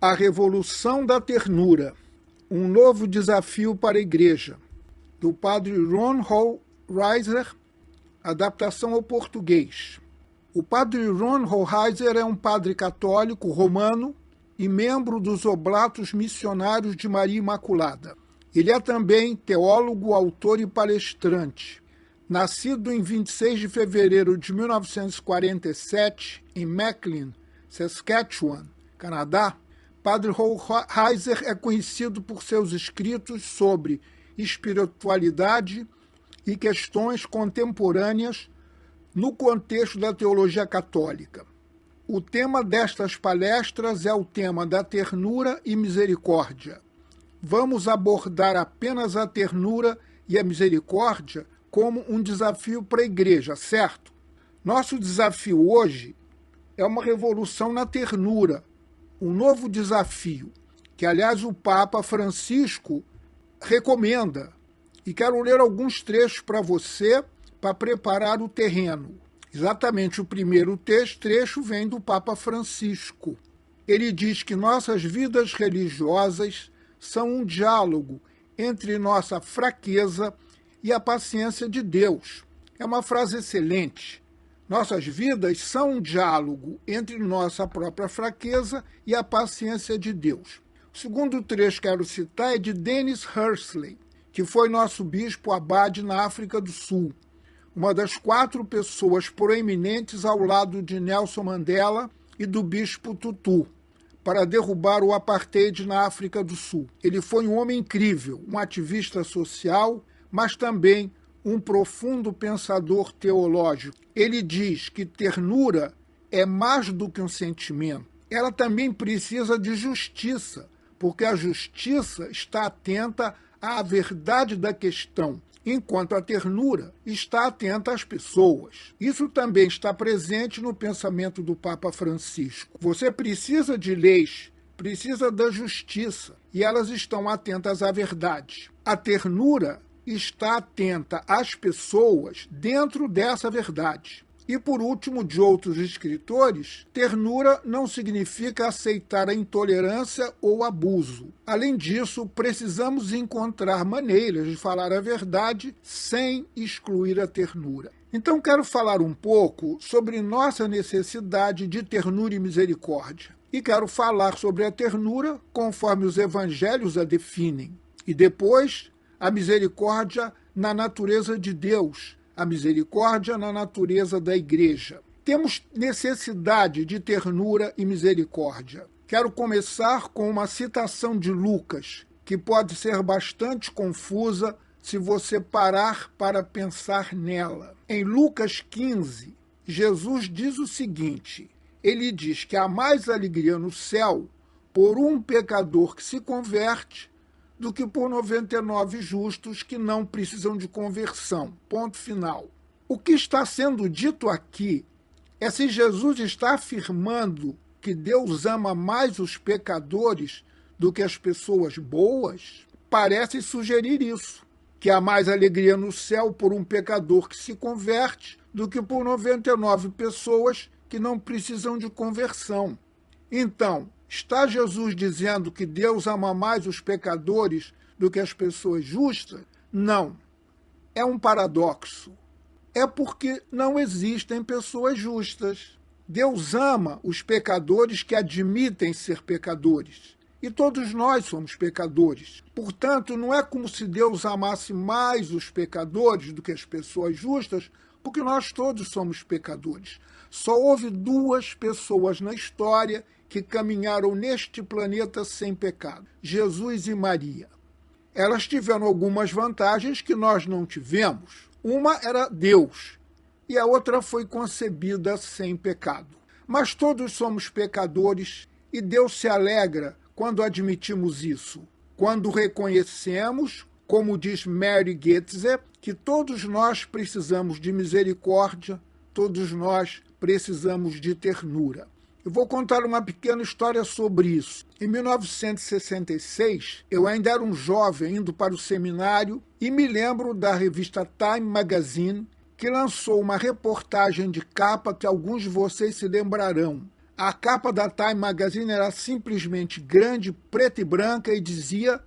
A Revolução da Ternura, um novo desafio para a Igreja, do padre Ron Hall Reiser, adaptação ao português. O padre Ron Hall Reiser é um padre católico romano e membro dos Oblatos Missionários de Maria Imaculada. Ele é também teólogo, autor e palestrante. Nascido em 26 de fevereiro de 1947, em Maclean, Saskatchewan, Canadá, Padre Hall Reiser é conhecido por seus escritos sobre espiritualidade e questões contemporâneas no contexto da teologia católica. O tema destas palestras é o tema da ternura e misericórdia. Vamos abordar apenas a ternura e a misericórdia como um desafio para a Igreja, certo? Nosso desafio hoje é uma revolução na ternura, um novo desafio, que, aliás, o Papa Francisco recomenda. E quero ler alguns trechos para você para preparar o terreno. Exatamente o primeiro trecho vem do Papa Francisco. Ele diz que nossas vidas religiosas são um diálogo entre nossa fraqueza e a paciência de Deus. É uma frase excelente. Nossas vidas são um diálogo entre nossa própria fraqueza e a paciência de Deus. O segundo trecho que quero citar é de Dennis Hursley, que foi nosso bispo abade na África do Sul, uma das 4 pessoas proeminentes ao lado de Nelson Mandela e do bispo Tutu, para derrubar o apartheid na África do Sul. Ele foi um homem incrível, um ativista social, mas também um profundo pensador teológico. Ele diz que ternura é mais do que um sentimento. Ela também precisa de justiça, porque a justiça está atenta à verdade da questão, enquanto a ternura está atenta às pessoas. Isso também está presente no pensamento do Papa Francisco. Você precisa de leis, precisa da justiça, e elas estão atentas à verdade. A ternura está atenta às pessoas dentro dessa verdade. E, por último, de outros escritores, ternura não significa aceitar a intolerância ou abuso. Além disso, precisamos encontrar maneiras de falar a verdade sem excluir a ternura. Então, quero falar um pouco sobre nossa necessidade de ternura e misericórdia. E quero falar sobre a ternura conforme os evangelhos a definem. E depois, a misericórdia na natureza de Deus, a misericórdia na natureza da Igreja. Temos necessidade de ternura e misericórdia. Quero começar com uma citação de Lucas, que pode ser bastante confusa se você parar para pensar nela. Em Lucas 15, Jesus diz o seguinte: ele diz que há mais alegria no céu por um pecador que se converte do que por 99 justos que não precisam de conversão. Ponto final. O que está sendo dito aqui é se Jesus está afirmando que Deus ama mais os pecadores do que as pessoas boas. Parece sugerir isso, que há mais alegria no céu por um pecador que se converte do que por 99 pessoas que não precisam de conversão. Então, está Jesus dizendo que Deus ama mais os pecadores do que as pessoas justas? Não. É um paradoxo. É porque não existem pessoas justas. Deus ama os pecadores que admitem ser pecadores. E todos nós somos pecadores. Portanto, não é como se Deus amasse mais os pecadores do que as pessoas justas, porque nós todos somos pecadores. Só houve 2 pessoas na história que caminharam neste planeta sem pecado, Jesus e Maria. Elas tiveram algumas vantagens que nós não tivemos. Uma era Deus, e a outra foi concebida sem pecado. Mas todos somos pecadores, e Deus se alegra quando admitimos isso, quando reconhecemos, como diz Mary Goetze, que todos nós precisamos de misericórdia, todos nós precisamos de ternura. Eu vou contar uma pequena história sobre isso. Em 1966, eu ainda era um jovem indo para o seminário e me lembro da revista Time Magazine, que lançou uma reportagem de capa que alguns de vocês se lembrarão. A capa da Time Magazine era simplesmente grande, preta e branca e dizia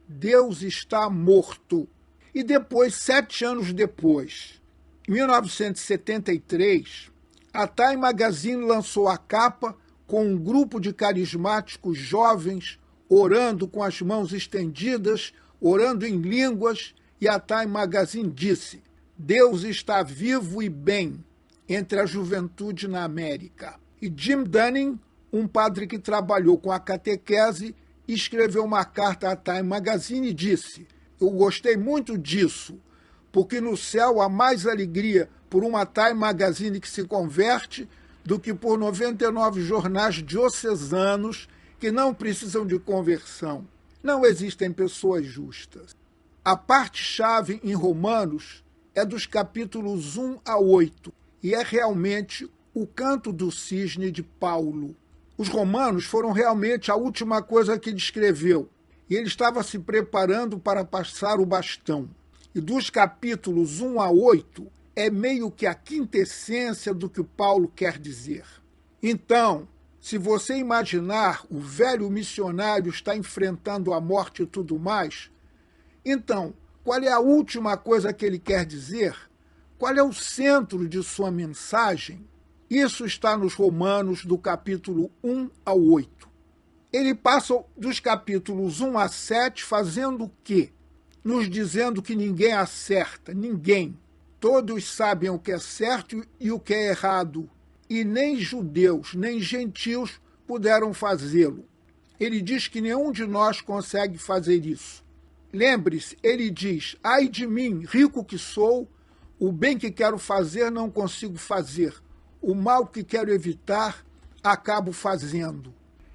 Deus está morto. E depois, 7 anos depois, em 1973, a Time Magazine lançou a capa com um grupo de carismáticos jovens orando com as mãos estendidas, orando em línguas, e a Time Magazine disse: Deus está vivo e bem entre a juventude na América. E Jim Dunning, um padre que trabalhou com a catequese, escreveu uma carta à Time Magazine e disse: eu gostei muito disso, porque no céu há mais alegria por uma Time Magazine que se converte do que por 99 jornais diocesanos que não precisam de conversão. Não existem pessoas justas. A parte-chave em Romanos é dos capítulos 1 a 8, e é realmente o canto do cisne de Paulo. Os romanos foram realmente a última coisa que ele escreveu, e ele estava se preparando para passar o bastão. E dos capítulos 1 a 8 é meio que a quintessência do que Paulo quer dizer. Então, se você imaginar o velho missionário está enfrentando a morte e tudo mais, então, qual é a última coisa que ele quer dizer? Qual é o centro de sua mensagem? Isso está nos Romanos, do capítulo 1 ao 8. Ele passa dos capítulos 1 a 7 fazendo o quê? Nos dizendo que ninguém acerta, ninguém. Todos sabem o que é certo e o que é errado, e nem judeus, nem gentios puderam fazê-lo. Ele diz que nenhum de nós consegue fazer isso. Lembre-se, ele diz, ai de mim, rico que sou, o bem que quero fazer não consigo fazer, o mal que quero evitar, acabo fazendo.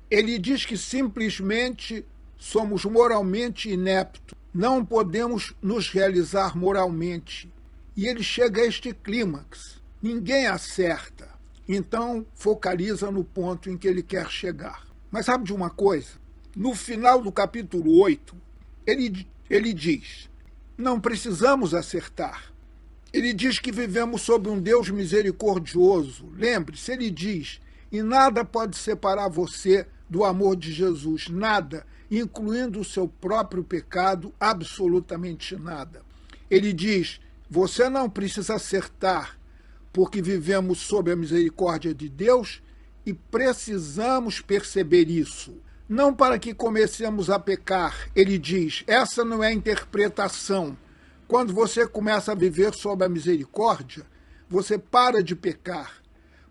Ele diz que simplesmente somos moralmente ineptos, não podemos nos realizar moralmente. E ele chega a este clímax, ninguém acerta. Então, focaliza no ponto em que ele quer chegar. Mas sabe de uma coisa? No final do capítulo 8, ele diz, não precisamos acertar. Ele diz que vivemos sob um Deus misericordioso. Lembre-se, ele diz, e nada pode separar você do amor de Jesus, nada, incluindo o seu próprio pecado, absolutamente nada. Ele diz, você não precisa acertar, porque vivemos sob a misericórdia de Deus e precisamos perceber isso. Não para que comecemos a pecar, ele diz, essa não é a interpretação. Quando você começa a viver sob a misericórdia, você para de pecar,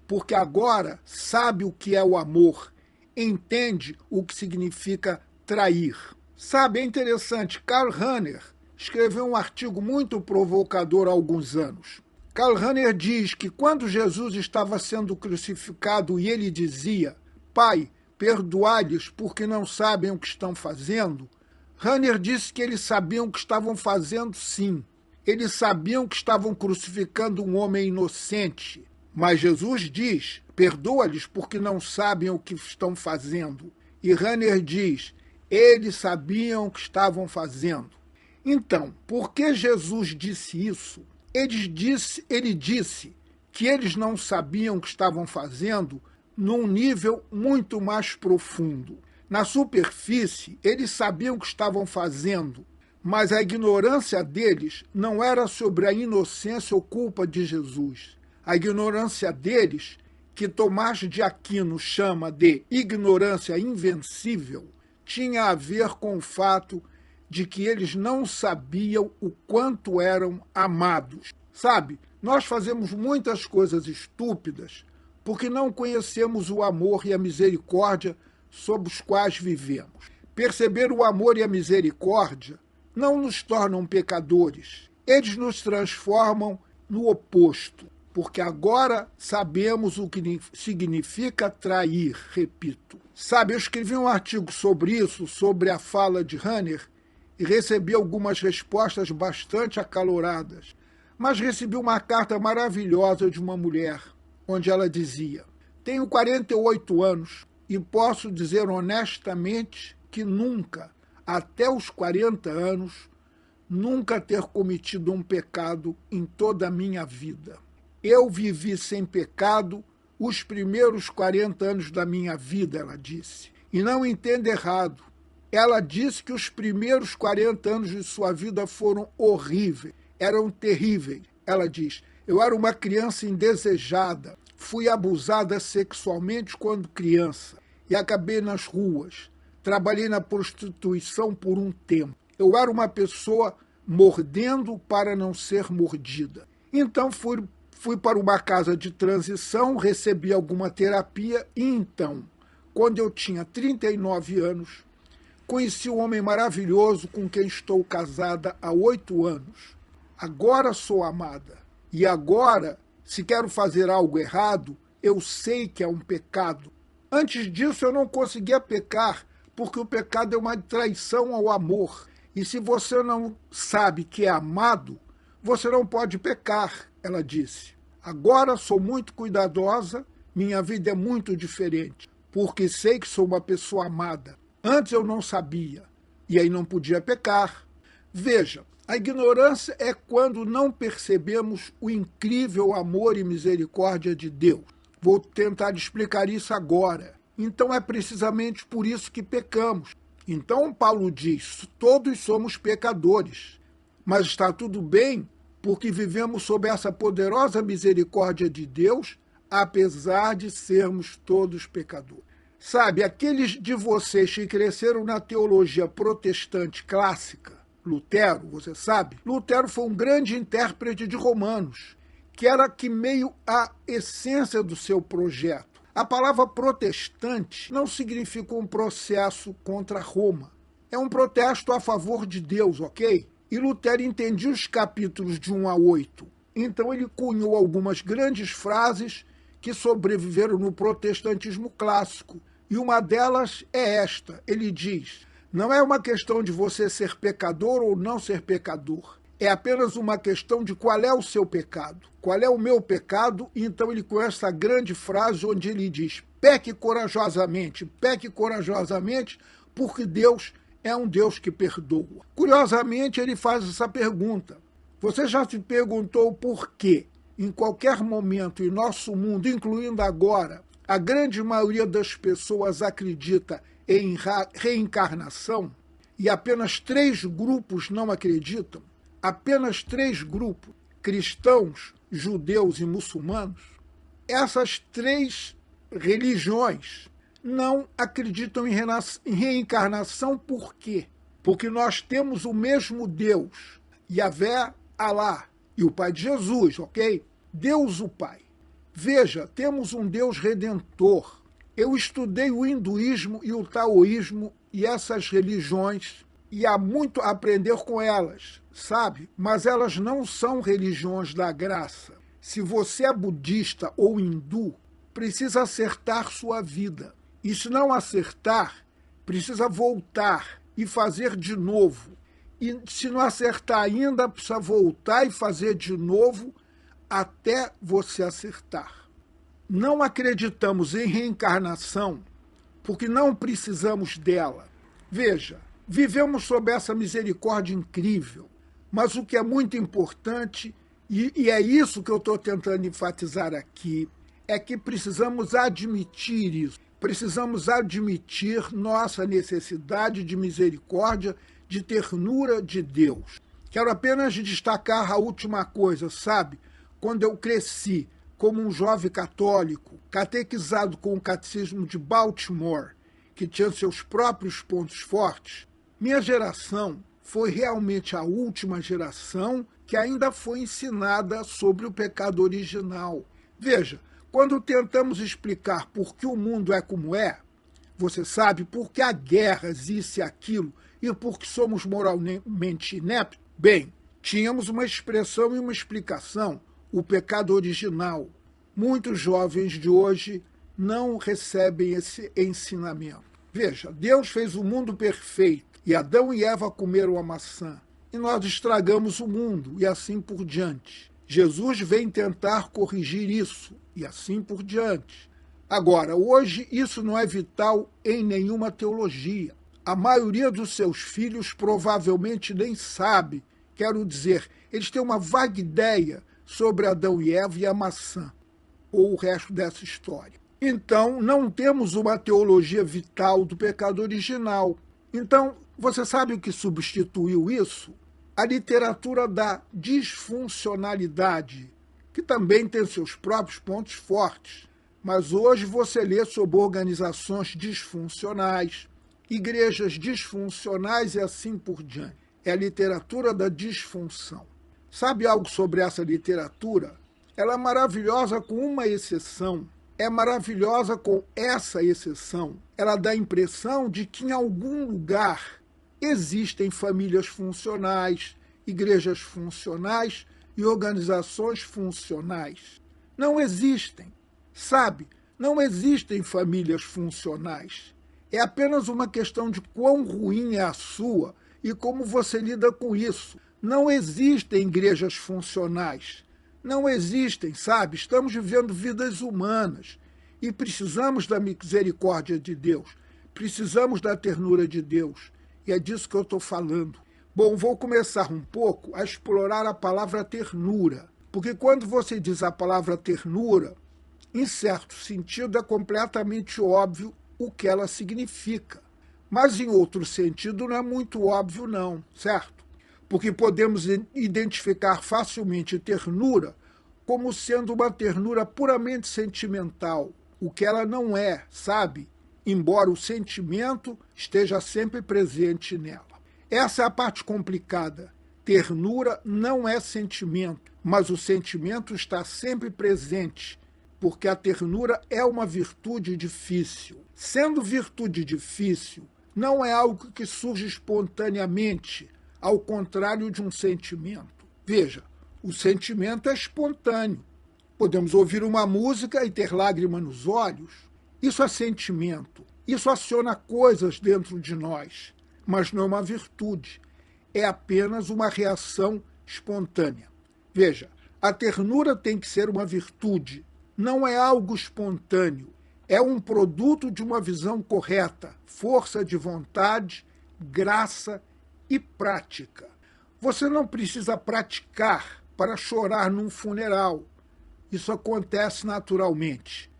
porque agora sabe o que é o amor, entende o que significa trair. Sabe, é interessante, Karl Rahner escreveu um artigo muito provocador há alguns anos. Karl Rahner diz que quando Jesus estava sendo crucificado e ele dizia, Pai, perdoai-lhes porque não sabem o que estão fazendo, Rahner disse que eles sabiam o que estavam fazendo sim. Eles sabiam que estavam crucificando um homem inocente. Mas Jesus diz, perdoa-lhes porque não sabem o que estão fazendo. E Rahner diz, eles sabiam o que estavam fazendo. Então, por que Jesus disse isso? Ele disse que eles não sabiam o que estavam fazendo num nível muito mais profundo. Na superfície, eles sabiam o que estavam fazendo, mas a ignorância deles não era sobre a inocência ou culpa de Jesus. A ignorância deles, que Tomás de Aquino chama de ignorância invencível, tinha a ver com o fato de que eles não sabiam o quanto eram amados. Sabe, nós fazemos muitas coisas estúpidas porque não conhecemos o amor e a misericórdia sob os quais vivemos. Perceber o amor e a misericórdia não nos tornam pecadores. Eles nos transformam no oposto, porque agora sabemos o que significa trair, repito. Sabe, eu escrevi um artigo sobre isso, sobre a fala de Rahner, e recebi algumas respostas bastante acaloradas. Mas recebi uma carta maravilhosa de uma mulher, onde ela dizia, tenho 48 anos, e posso dizer honestamente que nunca, até os 40 anos, nunca ter cometido um pecado em toda a minha vida. Eu vivi sem pecado os primeiros 40 anos da minha vida, ela disse. E não entenda errado. Ela disse que os primeiros 40 anos de sua vida foram horríveis, eram terríveis. Ela diz, eu era uma criança indesejada, fui abusada sexualmente quando criança e acabei nas ruas. Trabalhei na prostituição por um tempo. Eu era uma pessoa mordendo para não ser mordida. Então fui para uma casa de transição, recebi alguma terapia e então, quando eu tinha 39 anos, conheci um homem maravilhoso com quem estou casada há 8 anos. Agora sou amada. E agora, se quero fazer algo errado, eu sei que é um pecado. Antes disso, eu não conseguia pecar, porque o pecado é uma traição ao amor. E se você não sabe que é amado, você não pode pecar, ela disse. Agora sou muito cuidadosa, minha vida é muito diferente, porque sei que sou uma pessoa amada. Antes eu não sabia, e aí não podia pecar. Veja, a ignorância é quando não percebemos o incrível amor e misericórdia de Deus. Vou tentar explicar isso agora. Então é precisamente por isso que pecamos. Então Paulo diz, todos somos pecadores, mas está tudo bem porque vivemos sob essa poderosa misericórdia de Deus, apesar de sermos todos pecadores. Sabe, aqueles de vocês que cresceram na teologia protestante clássica, Lutero, você sabe? Lutero foi um grande intérprete de Romanos, que era que meio a essência do seu projeto. A palavra protestante não significa um processo contra Roma. É um protesto a favor de Deus, ok? E Lutero entendia os capítulos de 1 a 8. Então ele cunhou algumas grandes frases que sobreviveram no protestantismo clássico. E uma delas é esta. Ele diz, não é uma questão de você ser pecador ou não ser pecador. É apenas uma questão de qual é o seu pecado. Qual é o meu pecado? E então ele conhece essa grande frase onde ele diz, peque corajosamente, porque Deus é um Deus que perdoa. Curiosamente, ele faz essa pergunta. Você já se perguntou por quê? Em qualquer momento em nosso mundo, incluindo agora, a grande maioria das pessoas acredita em reencarnação e apenas 3 grupos não acreditam? Apenas 3 grupos, cristãos, judeus e muçulmanos. Essas 3 religiões não acreditam em reencarnação. Por quê? Porque nós temos o mesmo Deus, Yahvé, Alá, e o Pai de Jesus, ok? Deus o Pai. Veja, temos um Deus redentor. Eu estudei o hinduísmo e o taoísmo e essas religiões, e há muito a aprender com elas, sabe? Mas elas não são religiões da graça. Se você é budista ou hindu, precisa acertar sua vida. E se não acertar, precisa voltar e fazer de novo. E se não acertar ainda, precisa voltar e fazer de novo até você acertar. Não acreditamos em reencarnação porque não precisamos dela. Veja, vivemos sob essa misericórdia incrível, mas o que é muito importante, e é isso que eu estou tentando enfatizar aqui, é que precisamos admitir isso. Precisamos admitir nossa necessidade de misericórdia, de ternura de Deus. Quero apenas destacar a última coisa, sabe? Quando eu cresci como um jovem católico, catequizado com o catecismo de Baltimore, que tinha seus próprios pontos fortes, minha geração foi realmente a última geração que ainda foi ensinada sobre o pecado original. Veja, quando tentamos explicar por que o mundo é como é, você sabe, por que há guerras, isso e aquilo, e por que somos moralmente ineptos, bem, tínhamos uma expressão e uma explicação, o pecado original. Muitos jovens de hoje não recebem esse ensinamento. Veja, Deus fez o mundo perfeito, e Adão e Eva comeram a maçã, e nós estragamos o mundo, e assim por diante. Jesus vem tentar corrigir isso, e assim por diante. Agora, hoje, isso não é vital em nenhuma teologia. A maioria dos seus filhos provavelmente nem sabe, quero dizer, eles têm uma vaga ideia sobre Adão e Eva e a maçã. ou o resto dessa história. Então, não temos uma teologia vital do pecado original. Então, você sabe o que substituiu isso? A literatura da disfuncionalidade, que também tem seus próprios pontos fortes. Mas hoje você lê sobre organizações disfuncionais, igrejas disfuncionais e assim por diante. É a literatura da disfunção. Sabe algo sobre essa literatura? Ela é maravilhosa com uma exceção. É maravilhosa com essa exceção. Ela dá a impressão de que em algum lugar existem famílias funcionais, igrejas funcionais e organizações funcionais. Não existem. Sabe, não existem famílias funcionais. É apenas uma questão de quão ruim é a sua e como você lida com isso. Não existem igrejas funcionais. Não existem, sabe? Estamos vivendo vidas humanas e precisamos da misericórdia de Deus. Precisamos da ternura de Deus. E é disso que eu estou falando. Bom, vou começar um pouco a explorar a palavra ternura. Porque quando você diz a palavra ternura, em certo sentido é completamente óbvio o que ela significa. Mas em outro sentido não é muito óbvio não, certo? Porque podemos identificar facilmente ternura como sendo uma ternura puramente sentimental, o que ela não é, sabe? Embora o sentimento esteja sempre presente nela. Essa é a parte complicada. Ternura não é sentimento, mas o sentimento está sempre presente, porque a ternura é uma virtude difícil. Sendo virtude difícil, não é algo que surge espontaneamente, ao contrário de um sentimento. Veja, o sentimento é espontâneo. Podemos ouvir uma música e ter lágrima nos olhos. Isso é sentimento. Isso aciona coisas dentro de nós, mas não é uma virtude. É apenas uma reação espontânea. Veja, a ternura tem que ser uma virtude. Não é algo espontâneo. É um produto de uma visão correta, força de vontade, graça e prática. Você não precisa praticar para chorar num funeral. Isso acontece naturalmente.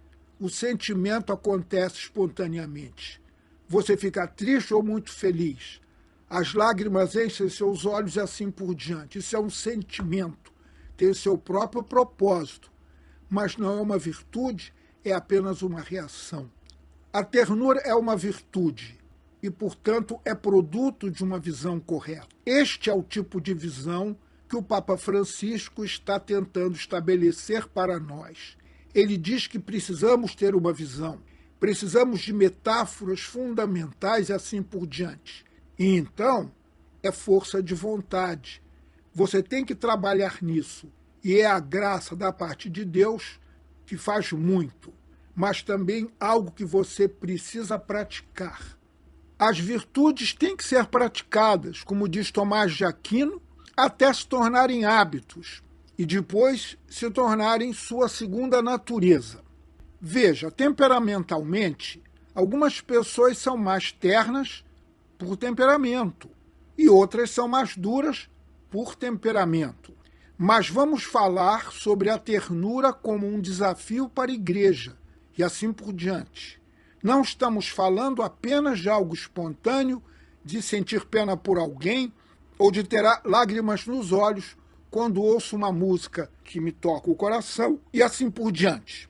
O sentimento acontece espontaneamente. Você fica triste ou muito feliz. As lágrimas enchem seus olhos e assim por diante. Isso é um sentimento. Tem o seu próprio propósito. Mas não é uma virtude, é apenas uma reação. A ternura é uma virtude e, portanto, é produto de uma visão correta. Este é o tipo de visão que o Papa Francisco está tentando estabelecer para nós. Ele diz que precisamos ter uma visão, precisamos de metáforas fundamentais e assim por diante. E então, é força de vontade. Você tem que trabalhar nisso. E é a graça da parte de Deus que faz muito, mas também algo que você precisa praticar. As virtudes têm que ser praticadas, como diz Tomás de Aquino, até se tornarem hábitos e depois se tornarem sua segunda natureza. Veja, temperamentalmente, algumas pessoas são mais ternas por temperamento e outras são mais duras por temperamento. Mas vamos falar sobre a ternura como um desafio para a igreja e assim por diante. Não estamos falando apenas de algo espontâneo, de sentir pena por alguém ou de ter lágrimas nos olhos quando ouço uma música que me toca o coração e assim por diante.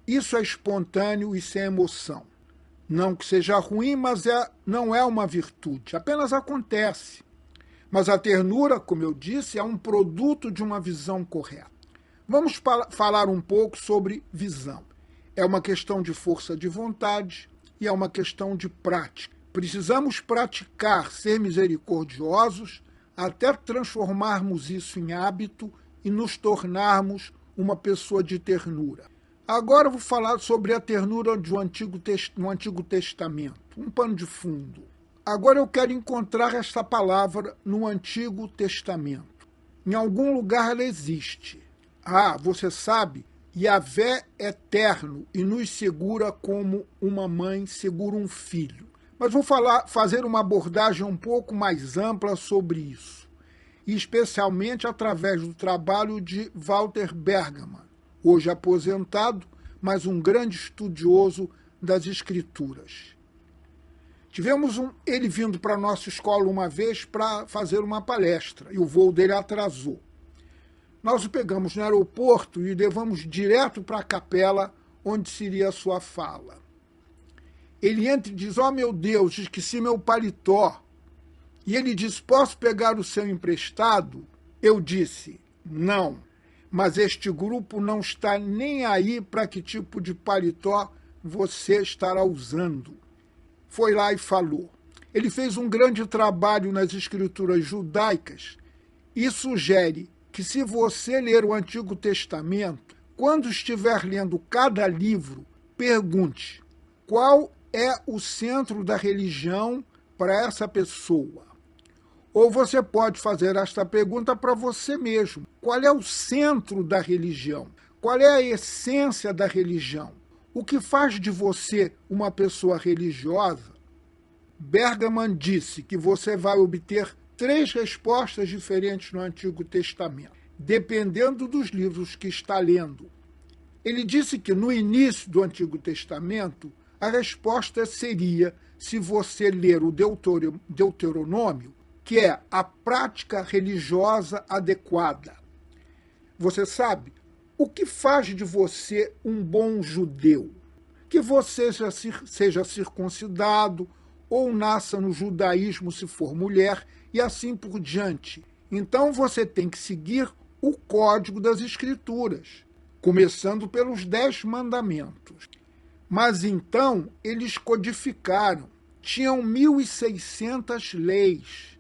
Isso é espontâneo e sem emoção. Não que seja ruim, mas não é uma virtude, apenas acontece. Mas a ternura, como eu disse, é um produto de uma visão correta. Vamos falar um pouco sobre visão. É uma questão de força de vontade e é uma questão de prática. Precisamos praticar ser misericordiosos até transformarmos isso em hábito e nos tornarmos uma pessoa de ternura. Agora eu vou falar sobre a ternura no Antigo Testamento, um pano de fundo. Agora eu quero encontrar esta palavra no Antigo Testamento. Em algum lugar ela existe. Você sabe, Yahvé é eterno e nos segura como uma mãe segura um filho. Mas vou fazer uma abordagem um pouco mais ampla sobre isso, e especialmente através do trabalho de Walter Bergman, hoje aposentado, mas um grande estudioso das Escrituras. Tivemos ele vindo para a nossa escola uma vez para fazer uma palestra, e o voo dele atrasou. Nós o pegamos no aeroporto e levamos direto para a capela, onde seria a sua fala. Ele entra e diz, meu Deus, esqueci meu paletó. E ele diz, posso pegar o seu emprestado? Eu disse, não, mas este grupo não está nem aí para que tipo de paletó você estará usando. Foi lá e falou. Ele fez um grande trabalho nas escrituras judaicas e sugere que se você ler o Antigo Testamento, quando estiver lendo cada livro, pergunte qual é o centro da religião para essa pessoa. Ou você pode fazer esta pergunta para você mesmo. Qual é o centro da religião? Qual é a essência da religião? O que faz de você uma pessoa religiosa? Bergman disse que você vai obter 3 respostas diferentes no Antigo Testamento, dependendo dos livros que está lendo. Ele disse que no início do Antigo Testamento, a resposta seria se você ler o Deuteronômio, que é a prática religiosa adequada. Você sabe, o que faz de você um bom judeu? Que você seja circuncidado ou nasça no judaísmo se for mulher e assim por diante. Então você tem que seguir o código das Escrituras, começando pelos 10 mandamentos. Mas então eles codificaram, tinham 1.600 leis.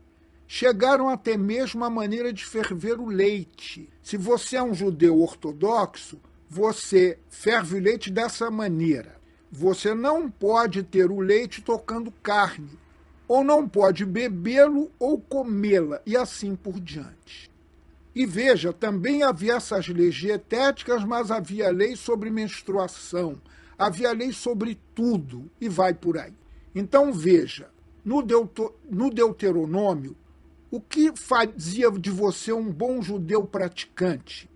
Chegaram até mesmo a maneira de ferver o leite. Se você é um judeu ortodoxo, você ferve o leite dessa maneira. Você não pode ter o leite tocando carne, ou não pode bebê-lo ou comê-la, e assim por diante. E veja, também havia essas leis dietéticas, mas havia lei sobre menstruação, havia lei sobre tudo, e vai por aí. Então veja, no Deuteronômio, o que fazia de você um bom judeu praticante?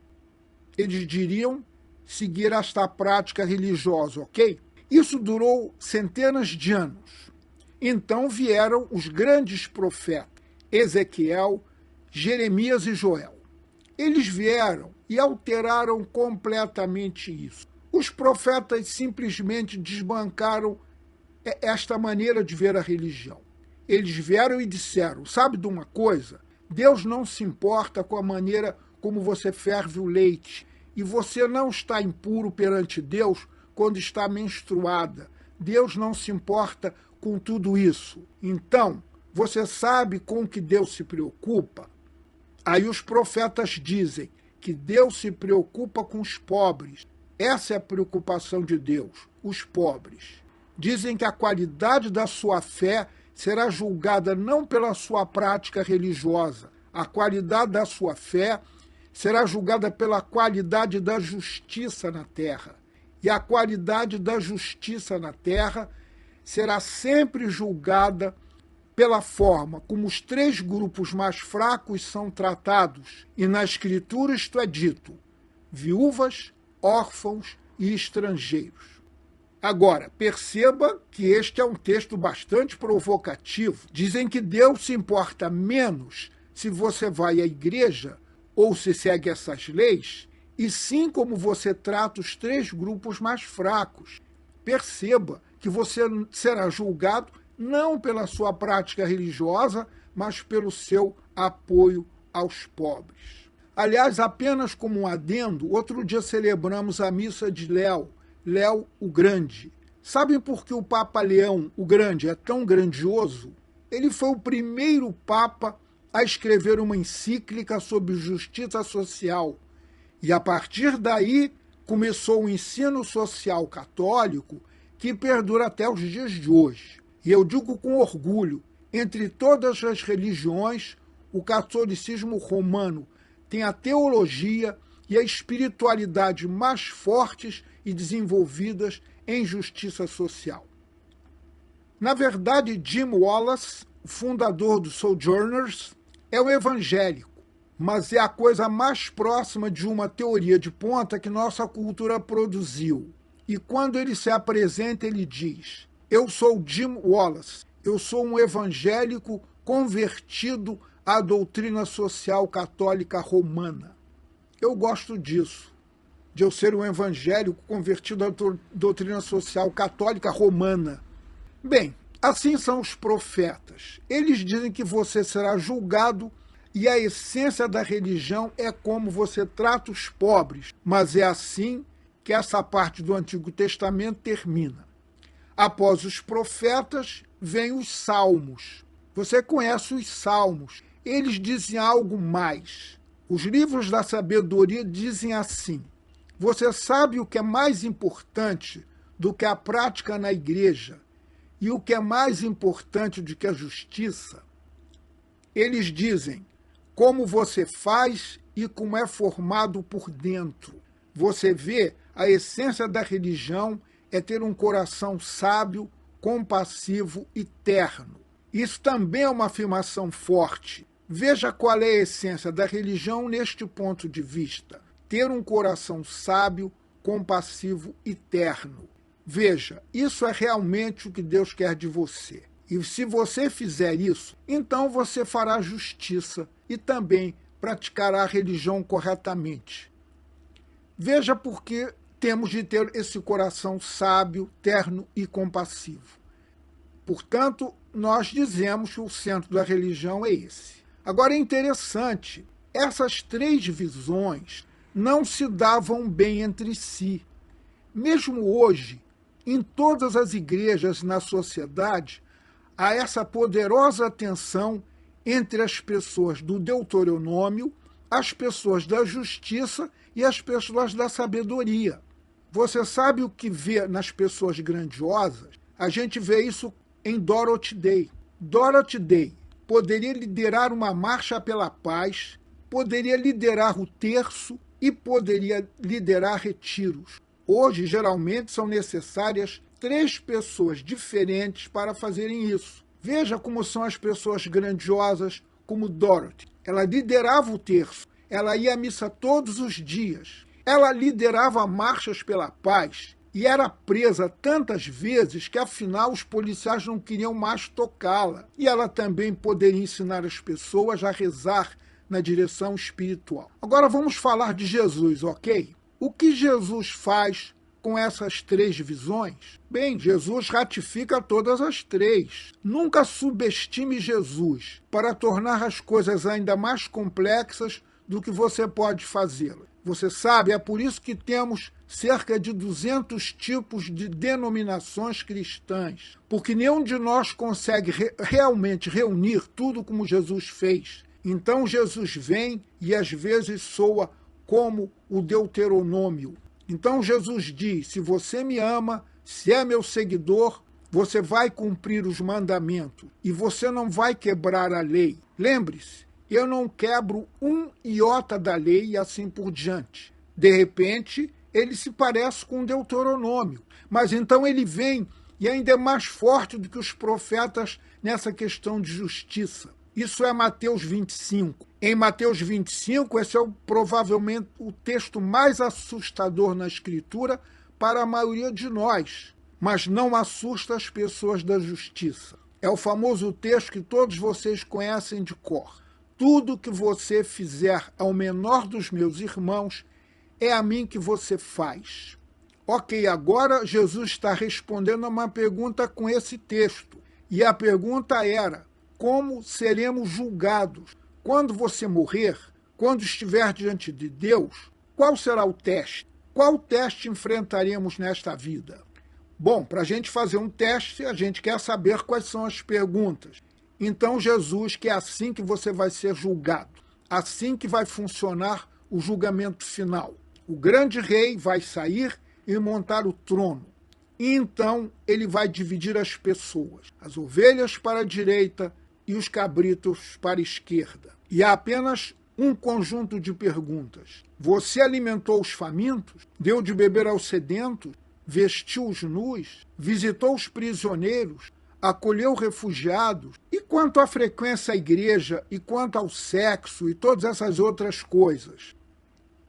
Eles diriam seguir esta prática religiosa, ok? Isso durou centenas de anos. Então vieram os grandes profetas, Ezequiel, Jeremias e Joel. Eles vieram e alteraram completamente isso. Os profetas simplesmente desbancaram esta maneira de ver a religião. Eles vieram e disseram, sabe de uma coisa? Deus não se importa com a maneira como você ferve o leite, e você não está impuro perante Deus quando está menstruada. Deus não se importa com tudo isso. Então, você sabe com que Deus se preocupa? Aí os profetas dizem que Deus se preocupa com os pobres. Essa é a preocupação de Deus, os pobres. Dizem que a qualidade da sua fé será julgada não pela sua prática religiosa. A qualidade da sua fé será julgada pela qualidade da justiça na terra. E a qualidade da justiça na terra será sempre julgada pela forma como os 3 grupos mais fracos são tratados. E na Escritura isto é dito: viúvas, órfãos e estrangeiros. Agora, perceba que este é um texto bastante provocativo. Dizem que Deus se importa menos se você vai à igreja ou se segue essas leis, e sim como você trata os 3 grupos mais fracos. Perceba que você será julgado não pela sua prática religiosa, mas pelo seu apoio aos pobres. Aliás, apenas como um adendo, outro dia celebramos a missa de Léo o Grande. Sabem por que o Papa Leão o Grande é tão grandioso? Ele foi o primeiro Papa a escrever uma encíclica sobre justiça social. E a partir daí começou o ensino social católico que perdura até os dias de hoje. E eu digo com orgulho, entre todas as religiões, o catolicismo romano tem a teologia e a espiritualidade mais fortes e desenvolvidas em justiça social. Na verdade, Jim Wallace, o fundador do Sojourners, é um evangélico, mas é a coisa mais próxima de uma teoria de ponta que nossa cultura produziu. E quando ele se apresenta, ele diz: eu sou Jim Wallace, eu sou um evangélico convertido à doutrina social católica romana. Eu gosto disso, de eu ser um evangélico convertido à doutrina social católica romana. Bem, assim são os profetas. Eles dizem que você será julgado e a essência da religião é como você trata os pobres, mas é assim que essa parte do Antigo Testamento termina. Após os profetas, vêm os salmos. Você conhece os salmos. Eles dizem algo mais. Os livros da sabedoria dizem assim: você sabe o que é mais importante do que a prática na igreja e o que é mais importante do que a justiça? Eles dizem como você faz e como é formado por dentro. Você vê, a essência da religião é ter um coração sábio, compassivo e terno. Isso também é uma afirmação forte. Veja qual é a essência da religião neste ponto de vista: ter um coração sábio, compassivo e terno. Veja, isso é realmente o que Deus quer de você. E se você fizer isso, então você fará justiça e também praticará a religião corretamente. Veja por que temos de ter esse coração sábio, terno e compassivo. Portanto, nós dizemos que o centro da religião é esse. Agora é interessante, essas três visões não se davam bem entre si. Mesmo hoje, em todas as igrejas na sociedade, há essa poderosa tensão entre as pessoas do Deuteronômio, as pessoas da justiça e as pessoas da sabedoria. Você sabe o que vê nas pessoas grandiosas? A gente vê isso em Dorothy Day. Dorothy Day poderia liderar uma marcha pela paz, poderia liderar o terço e poderia liderar retiros. Hoje, geralmente, são necessárias 3 pessoas diferentes para fazerem isso. Veja como são as pessoas grandiosas, como Dorothy. Ela liderava o terço, ela ia à missa todos os dias, ela liderava marchas pela paz e era presa tantas vezes que, afinal, os policiais não queriam mais tocá-la. E ela também poderia ensinar as pessoas a rezar na direção espiritual. Agora vamos falar de Jesus, ok? O que Jesus faz com essas 3 visões? Bem, Jesus ratifica todas as 3. Nunca subestime Jesus para tornar as coisas ainda mais complexas do que você pode fazê-las. Você sabe, é por isso que temos cerca de 200 tipos de denominações cristãs, porque nenhum de nós consegue realmente reunir tudo como Jesus fez. Então Jesus vem e às vezes soa como o Deuteronômio. Então Jesus diz: se você me ama, se é meu seguidor, você vai cumprir os mandamentos e você não vai quebrar a lei. Lembre-se, eu não quebro um iota da lei e assim por diante. De repente, ele se parece com o Deuteronômio, mas então ele vem e ainda é mais forte do que os profetas nessa questão de justiça. Isso é Mateus 25. Em Mateus 25, esse é provavelmente o texto mais assustador na Escritura para a maioria de nós, mas não assusta as pessoas da justiça. É o famoso texto que todos vocês conhecem de cor. Tudo que você fizer ao menor dos meus irmãos, é a mim que você faz. Ok, agora Jesus está respondendo a uma pergunta com esse texto. E a pergunta era: como seremos julgados? Quando você morrer, quando estiver diante de Deus, qual será o teste? Qual teste enfrentaremos nesta vida? Bom, para a gente fazer um teste, a gente quer saber quais são as perguntas. Então Jesus, que é assim que você vai ser julgado, assim que vai funcionar o julgamento final. O grande rei vai sair e montar o trono. E então ele vai dividir as pessoas, as ovelhas para a direita e os cabritos para a esquerda. E há apenas um conjunto de perguntas. Você alimentou os famintos? Deu de beber aos sedentos? Vestiu os nus? Visitou os prisioneiros? acolheu refugiados. E quanto à frequência à igreja, e quanto ao sexo, e todas essas outras coisas?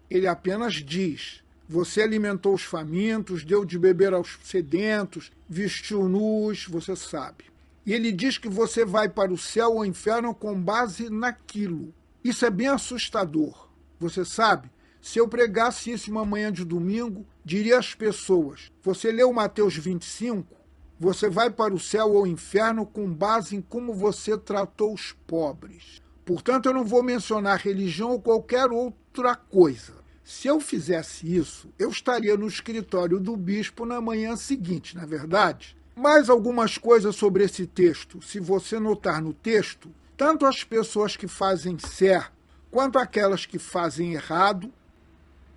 Ele apenas diz: você alimentou os famintos, deu de beber aos sedentos, vestiu nus, você sabe. E ele diz que você vai para o céu ou inferno com base naquilo. Isso é bem assustador. Você sabe, se eu pregasse isso uma manhã de domingo, diria às pessoas: você leu Mateus 25? Você vai para o céu ou inferno com base em como você tratou os pobres. Portanto, eu não vou mencionar religião ou qualquer outra coisa. Se eu fizesse isso, eu estaria no escritório do bispo na manhã seguinte, não é verdade? Mais algumas coisas sobre esse texto. Se você notar no texto, tanto as pessoas que fazem certo quanto aquelas que fazem errado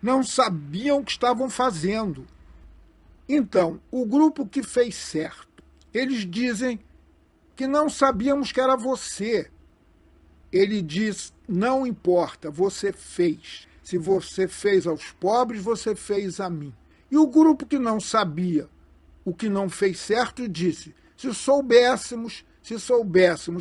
não sabiam o que estavam fazendo. Então, o grupo que fez certo, eles dizem que não sabíamos que era você. Ele diz: não importa, você fez. Se você fez aos pobres, você fez a mim. E o grupo que não sabia o que não fez certo disse: se soubéssemos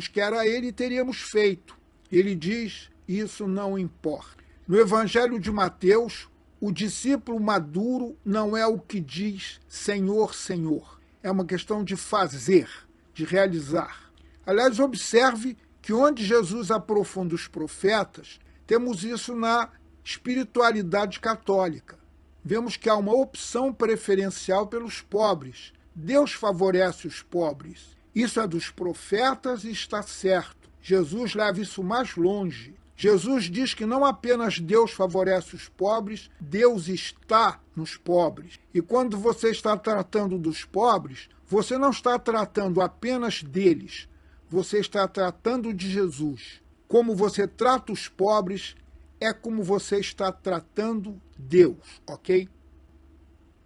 que era ele, teríamos feito. Ele diz: isso não importa. No Evangelho de Mateus, o discípulo maduro não é o que diz Senhor, Senhor. É uma questão de fazer, de realizar. Aliás, observe que onde Jesus aprofunda os profetas, temos isso na espiritualidade católica. Vemos que há uma opção preferencial pelos pobres. Deus favorece os pobres. Isso é dos profetas e está certo. Jesus leva isso mais longe. Jesus diz que não apenas Deus favorece os pobres, Deus está nos pobres. E quando você está tratando dos pobres, você não está tratando apenas deles, você está tratando de Jesus. Como você trata os pobres é como você está tratando Deus, ok?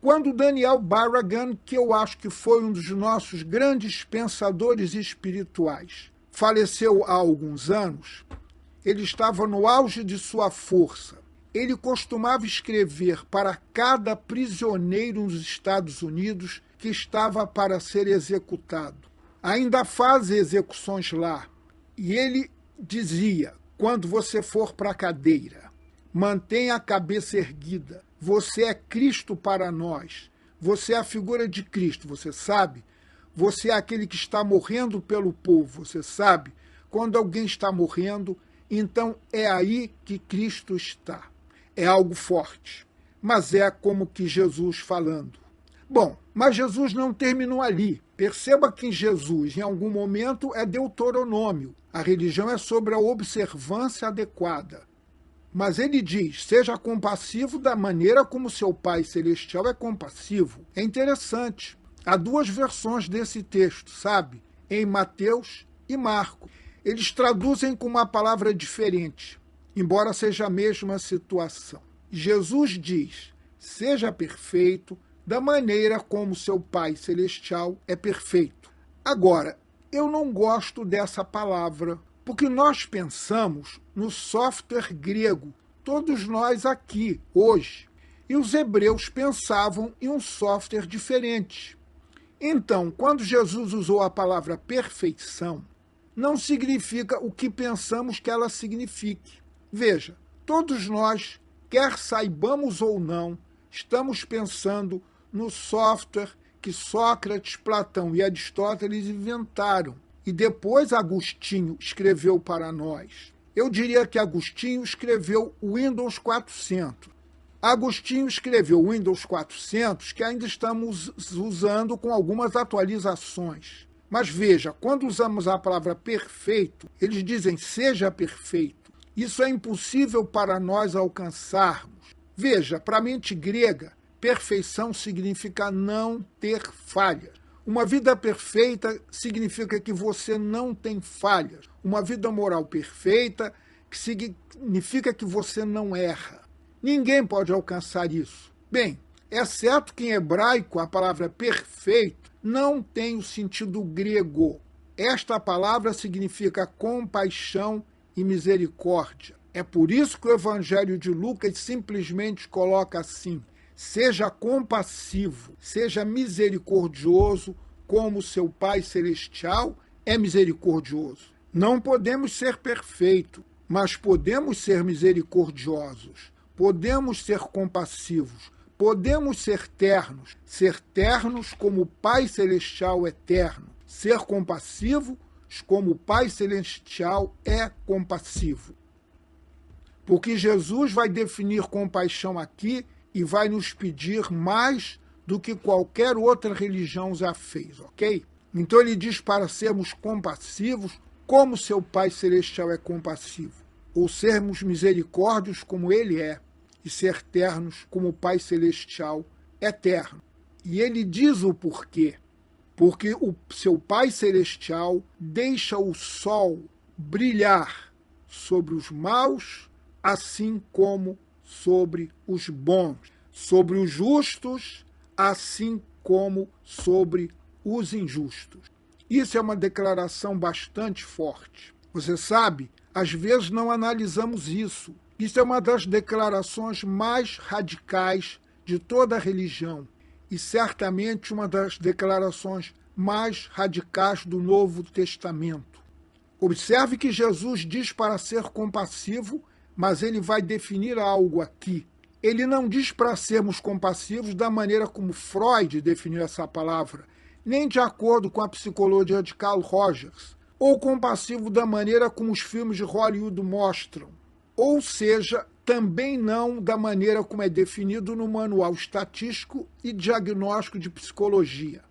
Quando Daniel Barragan, que eu acho que foi um dos nossos grandes pensadores espirituais, faleceu há alguns anos, ele estava no auge de sua força. Ele costumava escrever para cada prisioneiro nos Estados Unidos que estava para ser executado. Ainda fazem execuções lá. E ele dizia: quando você for para a cadeira, mantenha a cabeça erguida. Você é Cristo para nós. Você é a figura de Cristo, você sabe? Você é aquele que está morrendo pelo povo, você sabe? Quando alguém está morrendo, então é aí que Cristo está. É algo forte, mas é como que Jesus falando. Bom, mas Jesus não terminou ali. Perceba que em Jesus, em algum momento, é Deuteronômio. A religião é sobre a observância adequada. Mas ele diz: seja compassivo da maneira como seu Pai Celestial é compassivo. É interessante. Há duas versões desse texto, sabe? Em Mateus e Marcos. Eles traduzem com uma palavra diferente, embora seja a mesma situação. Jesus diz: seja perfeito da maneira como seu Pai Celestial é perfeito. Agora, eu não gosto dessa palavra, porque nós pensamos no software grego, todos nós aqui, hoje. E os hebreus pensavam em um software diferente. Então, quando Jesus usou a palavra perfeição, não significa o que pensamos que ela signifique. Veja, todos nós, quer saibamos ou não, estamos pensando no software que Sócrates, Platão e Aristóteles inventaram. E depois Agostinho escreveu para nós. Eu diria que Agostinho escreveu o Windows 400. Agostinho escreveu o Windows 400, que ainda estamos usando com algumas atualizações. Mas veja, quando usamos a palavra perfeito, eles dizem seja perfeito. Isso é impossível para nós alcançarmos. Veja, para a mente grega, perfeição significa não ter falhas. Uma vida perfeita significa que você não tem falhas. Uma vida moral perfeita significa que você não erra. Ninguém pode alcançar isso. Bem, é certo que em hebraico a palavra perfeito não tem o sentido grego. Esta palavra significa compaixão e misericórdia. É por isso que o Evangelho de Lucas simplesmente coloca assim: seja compassivo, seja misericordioso como seu Pai Celestial é misericordioso. Não podemos ser perfeitos, mas podemos ser misericordiosos, podemos ser compassivos, podemos ser ternos como o Pai Celestial é terno, ser compassivos como o Pai Celestial é compassivo. Porque Jesus vai definir compaixão aqui e vai nos pedir mais do que qualquer outra religião já fez, ok? Então ele diz para sermos compassivos como seu Pai Celestial é compassivo, ou sermos misericórdios como ele é, e ser ternos como o Pai Celestial é terno. E ele diz o porquê. Porque o seu Pai Celestial deixa o sol brilhar sobre os maus, assim como sobre os bons, sobre os justos, assim como sobre os injustos. Isso é uma declaração bastante forte. Você sabe, às vezes não analisamos isso. Isso é uma das declarações mais radicais de toda a religião e certamente uma das declarações mais radicais do Novo Testamento. Observe que Jesus diz para ser compassivo, mas ele vai definir algo aqui. Ele não diz para sermos compassivos da maneira como Freud definiu essa palavra, nem de acordo com a psicologia de Carl Rogers, ou compassivo da maneira como os filmes de Hollywood mostram, ou seja, também não da maneira como é definido no Manual Estatístico e Diagnóstico de Psicologia.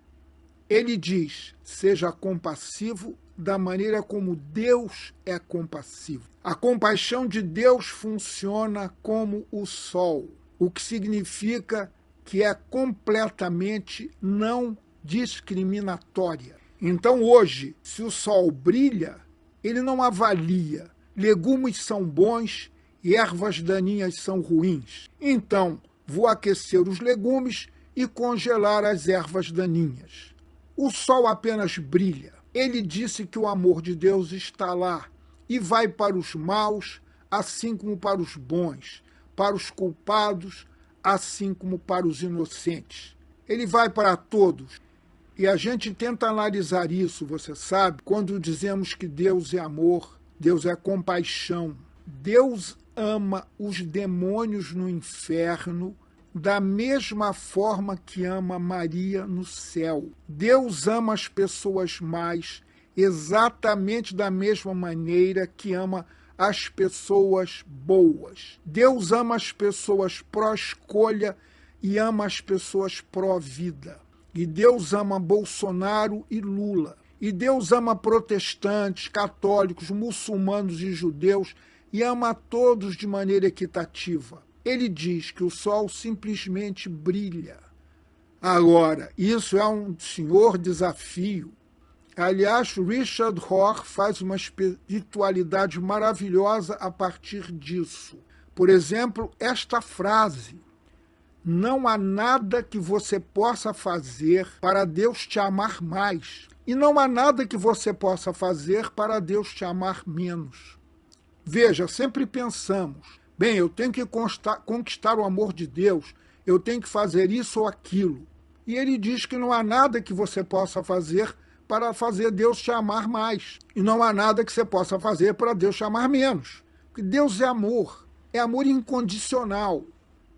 Ele diz, seja compassivo da maneira como Deus é compassivo. A compaixão de Deus funciona como o sol, o que significa que é completamente não discriminatória. Então hoje, se o sol brilha, ele não avalia. Legumes são bons e ervas daninhas são ruins. Então, vou aquecer os legumes e congelar as ervas daninhas. O sol apenas brilha. Ele disse que o amor de Deus está lá e vai para os maus, assim como para os bons, para os culpados, assim como para os inocentes. Ele vai para todos. E a gente tenta analisar isso, você sabe, quando dizemos que Deus é amor, Deus é compaixão. Deus ama os demônios no inferno da mesma forma que ama Maria no céu. Deus ama as pessoas más exatamente da mesma maneira que ama as pessoas boas. Deus ama as pessoas pró-escolha e ama as pessoas pró-vida. E Deus ama Bolsonaro e Lula. E Deus ama protestantes, católicos, muçulmanos e judeus e ama a todos de maneira equitativa. Ele diz que o sol simplesmente brilha. Agora, isso é um senhor desafio. Aliás, Richard Rohr faz uma espiritualidade maravilhosa a partir disso. Por exemplo, esta frase: não há nada que você possa fazer para Deus te amar mais. E não há nada que você possa fazer para Deus te amar menos. Veja, sempre pensamos, bem, eu tenho que conquistar o amor de Deus, eu tenho que fazer isso ou aquilo. E ele diz que não há nada que você possa fazer para fazer Deus te amar mais. E não há nada que você possa fazer para Deus te amar menos. Porque Deus é amor incondicional.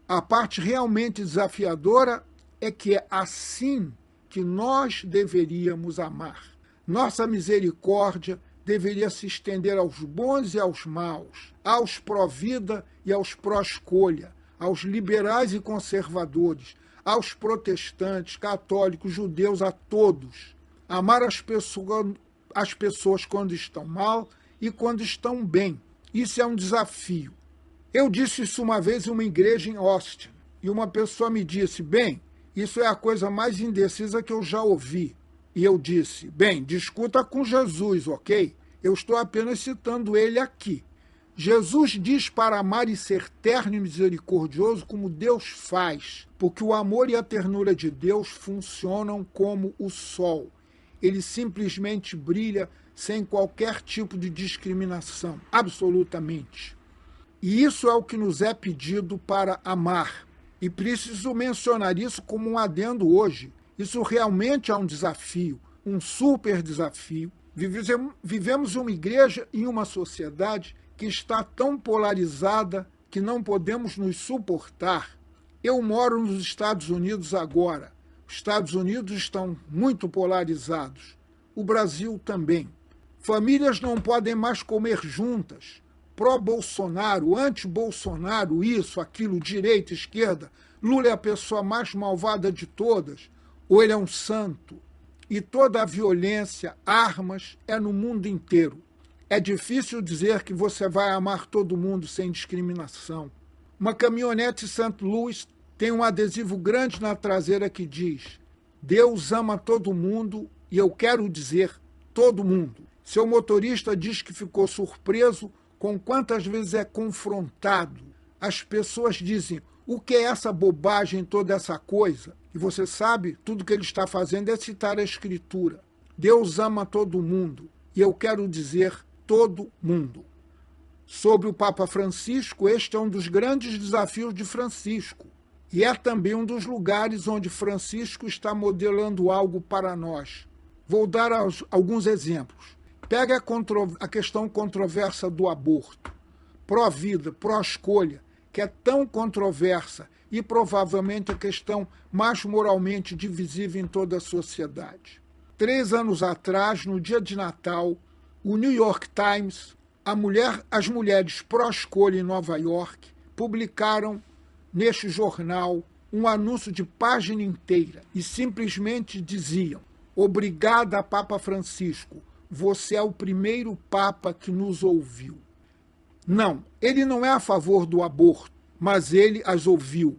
A parte realmente desafiadora é que é assim que nós deveríamos amar. Nossa misericórdia deveria se estender aos bons e aos maus, aos pró-vida e aos pró-escolha, aos liberais e conservadores, aos protestantes, católicos, judeus, a todos. Amar as pessoas quando estão mal e quando estão bem. Isso é um desafio. Eu disse isso uma vez em uma igreja em Austin, e uma pessoa me disse, bem, isso é a coisa mais indecisa que eu já ouvi. E eu disse, bem, discuta com Jesus, ok? Eu estou apenas citando ele aqui. Jesus diz para amar e ser terno e misericordioso como Deus faz, porque o amor e a ternura de Deus funcionam como o sol. Ele simplesmente brilha sem qualquer tipo de discriminação, absolutamente. E isso é o que nos é pedido para amar. E preciso mencionar isso como um adendo hoje. Isso realmente é um desafio, um super desafio. Vivemos uma igreja e uma sociedade que está tão polarizada que não podemos nos suportar. Eu moro nos Estados Unidos agora. Os Estados Unidos estão muito polarizados. O Brasil também. Famílias não podem mais comer juntas. Pró-Bolsonaro, anti-Bolsonaro, isso, aquilo, direita, esquerda. Lula é a pessoa mais malvada de todas. Ou ele é um santo. E toda a violência, armas, é no mundo inteiro. É difícil dizer que você vai amar todo mundo sem discriminação. Uma caminhonete St. Louis tem um adesivo grande na traseira que diz: Deus ama todo mundo e eu quero dizer todo mundo. Seu motorista diz que ficou surpreso com quantas vezes é confrontado. As pessoas dizem: o que é essa bobagem, toda essa coisa? E você sabe, tudo que ele está fazendo é citar a Escritura. Deus ama todo mundo e eu quero dizer todo mundo. Sobre o Papa Francisco, este é um dos grandes desafios de Francisco. E é também um dos lugares onde Francisco está modelando algo para nós. Vou dar alguns exemplos. Pega a questão controversa do aborto. Pró-vida, pró-escolha, que é tão controversa e provavelmente a questão mais moralmente divisível em toda a sociedade. 3 anos atrás, no dia de Natal, o New York Times, as mulheres pró-escolha em Nova York, publicaram neste jornal um anúncio de página inteira e simplesmente diziam: obrigada, Papa Francisco, você é o primeiro Papa que nos ouviu. Não, ele não é a favor do aborto, mas ele as ouviu.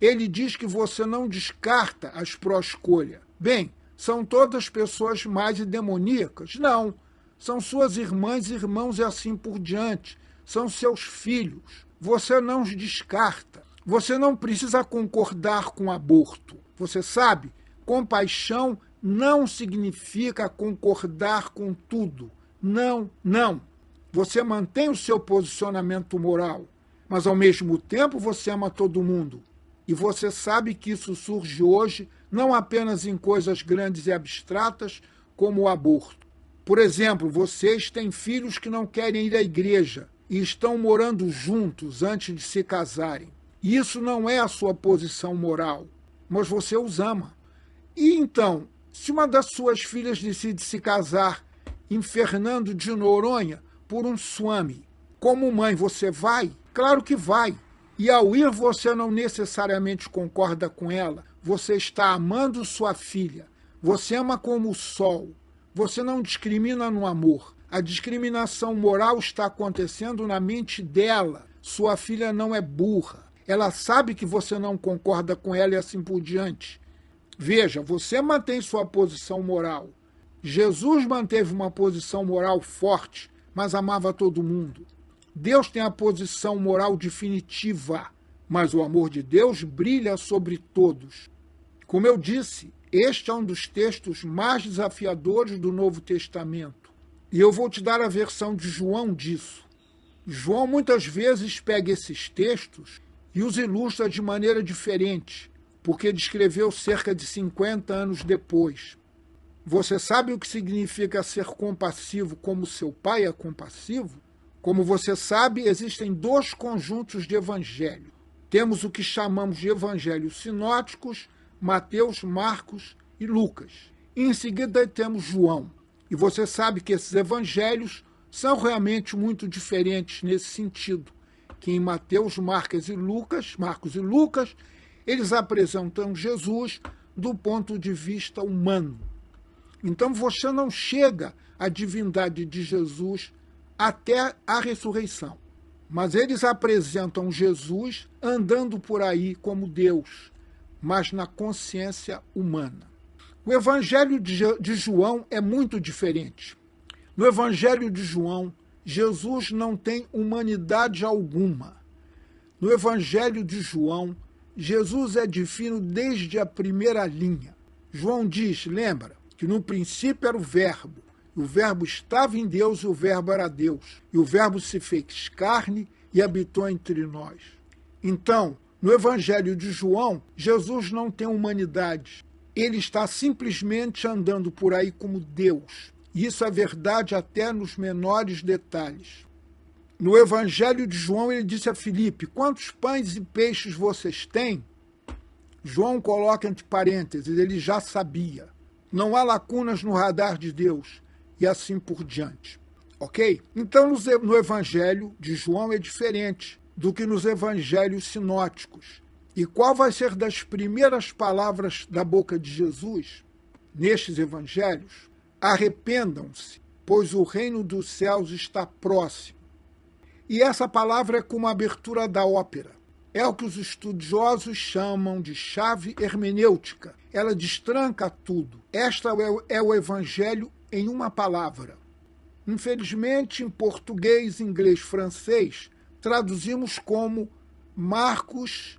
Ele diz que você não descarta as pró-escolha. Bem, são todas pessoas mais demoníacas? Não. São suas irmãs, irmãos e assim por diante. São seus filhos. Você não os descarta. Você não precisa concordar com o aborto. Você sabe, compaixão não significa concordar com tudo. Não, não. Você mantém o seu posicionamento moral, mas ao mesmo tempo você ama todo mundo. E você sabe que isso surge hoje não apenas em coisas grandes e abstratas como o aborto. Por exemplo, vocês têm filhos que não querem ir à igreja e estão morando juntos antes de se casarem. Isso não é a sua posição moral, mas você os ama. E então, se uma das suas filhas decide se casar em Fernando de Noronha por um swami, como mãe você vai? Claro que vai. E ao ir você não necessariamente concorda com ela. Você está amando sua filha. Você ama como o sol. Você não discrimina no amor. A discriminação moral está acontecendo na mente dela. Sua filha não é burra. Ela sabe que você não concorda com ela e assim por diante. Veja, você mantém sua posição moral. Jesus manteve uma posição moral forte, mas amava todo mundo. Deus tem a posição moral definitiva, mas o amor de Deus brilha sobre todos. Como eu disse, este é um dos textos mais desafiadores do Novo Testamento. E eu vou te dar a versão de João disso. João muitas vezes pega esses textos e os ilustra de maneira diferente, porque ele escreveu cerca de 50 anos depois. Você sabe o que significa ser compassivo como seu pai é compassivo? Como você sabe, existem 2 conjuntos de evangelho. Temos o que chamamos de evangelhos sinóticos, Mateus, Marcos e Lucas. E em seguida temos João. E você sabe que esses evangelhos são realmente muito diferentes nesse sentido, que em Mateus, Marcos e Lucas, eles apresentam Jesus do ponto de vista humano. Então você não chega à divindade de Jesus até a ressurreição. Mas eles apresentam Jesus andando por aí como Deus, mas na consciência humana. O Evangelho de João é muito diferente. No Evangelho de João, Jesus não tem humanidade alguma. No Evangelho de João, Jesus é divino desde a primeira linha. João diz, lembra, que no princípio era o Verbo estava em Deus e o Verbo era Deus. E o Verbo se fez carne e habitou entre nós. Então, no Evangelho de João, Jesus não tem humanidade. Ele está simplesmente andando por aí como Deus. Isso é verdade até nos menores detalhes. No Evangelho de João, ele disse a Filipe: quantos pães e peixes vocês têm? João coloca entre parênteses, ele já sabia. Não há lacunas no radar de Deus, e assim por diante. Ok? Então, no Evangelho de João é diferente do que nos evangelhos sinóticos. E qual vai ser das primeiras palavras da boca de Jesus nestes evangelhos? Arrependam-se, pois o reino dos céus está próximo. E essa palavra é como a abertura da ópera. É o que os estudiosos chamam de chave hermenêutica. Ela destranca tudo. Esta é o evangelho em uma palavra. Infelizmente, em português, inglês, francês, traduzimos como Marcos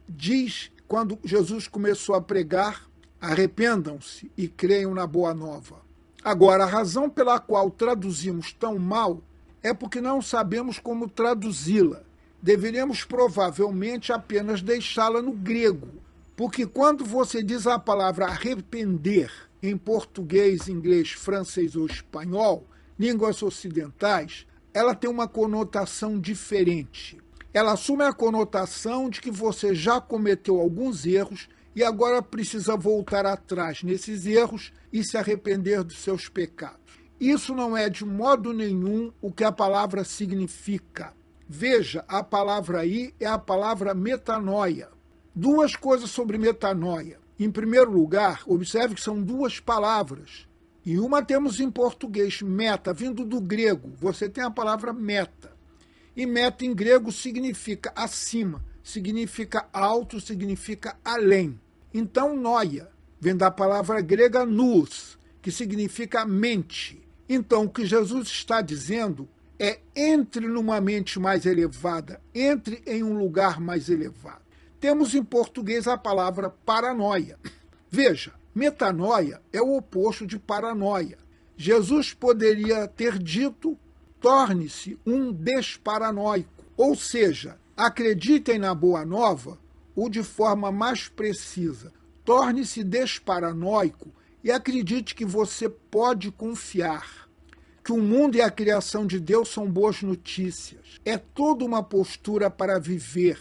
diz, quando Jesus começou a pregar: arrependam-se e creiam na boa nova. Agora, a razão pela qual traduzimos tão mal é porque não sabemos como traduzi-la. Deveríamos provavelmente apenas deixá-la no grego, porque quando você diz a palavra arrepender em português, inglês, francês ou espanhol, línguas ocidentais, ela tem uma conotação diferente. Ela assume a conotação de que você já cometeu alguns erros e agora precisa voltar atrás nesses erros e se arrepender dos seus pecados. Isso não é de modo nenhum o que a palavra significa. Veja, a palavra aí é a palavra metanoia. Duas coisas sobre metanoia. Em primeiro lugar, observe que são duas palavras. E uma temos em português, meta, vindo do grego. Você tem a palavra meta. E meta em grego significa acima, significa alto, significa além. Então, noia vem da palavra grega nous, que significa mente. Então, o que Jesus está dizendo é: entre numa mente mais elevada, entre em um lugar mais elevado. Temos em português a palavra paranoia. Veja, metanoia é o oposto de paranoia. Jesus poderia ter dito: torne-se um desparanoico. Ou seja, acreditem na boa nova, ou de forma mais precisa, torne-se desparanoico e acredite que você pode confiar, que o mundo e a criação de Deus são boas notícias. É toda uma postura para viver.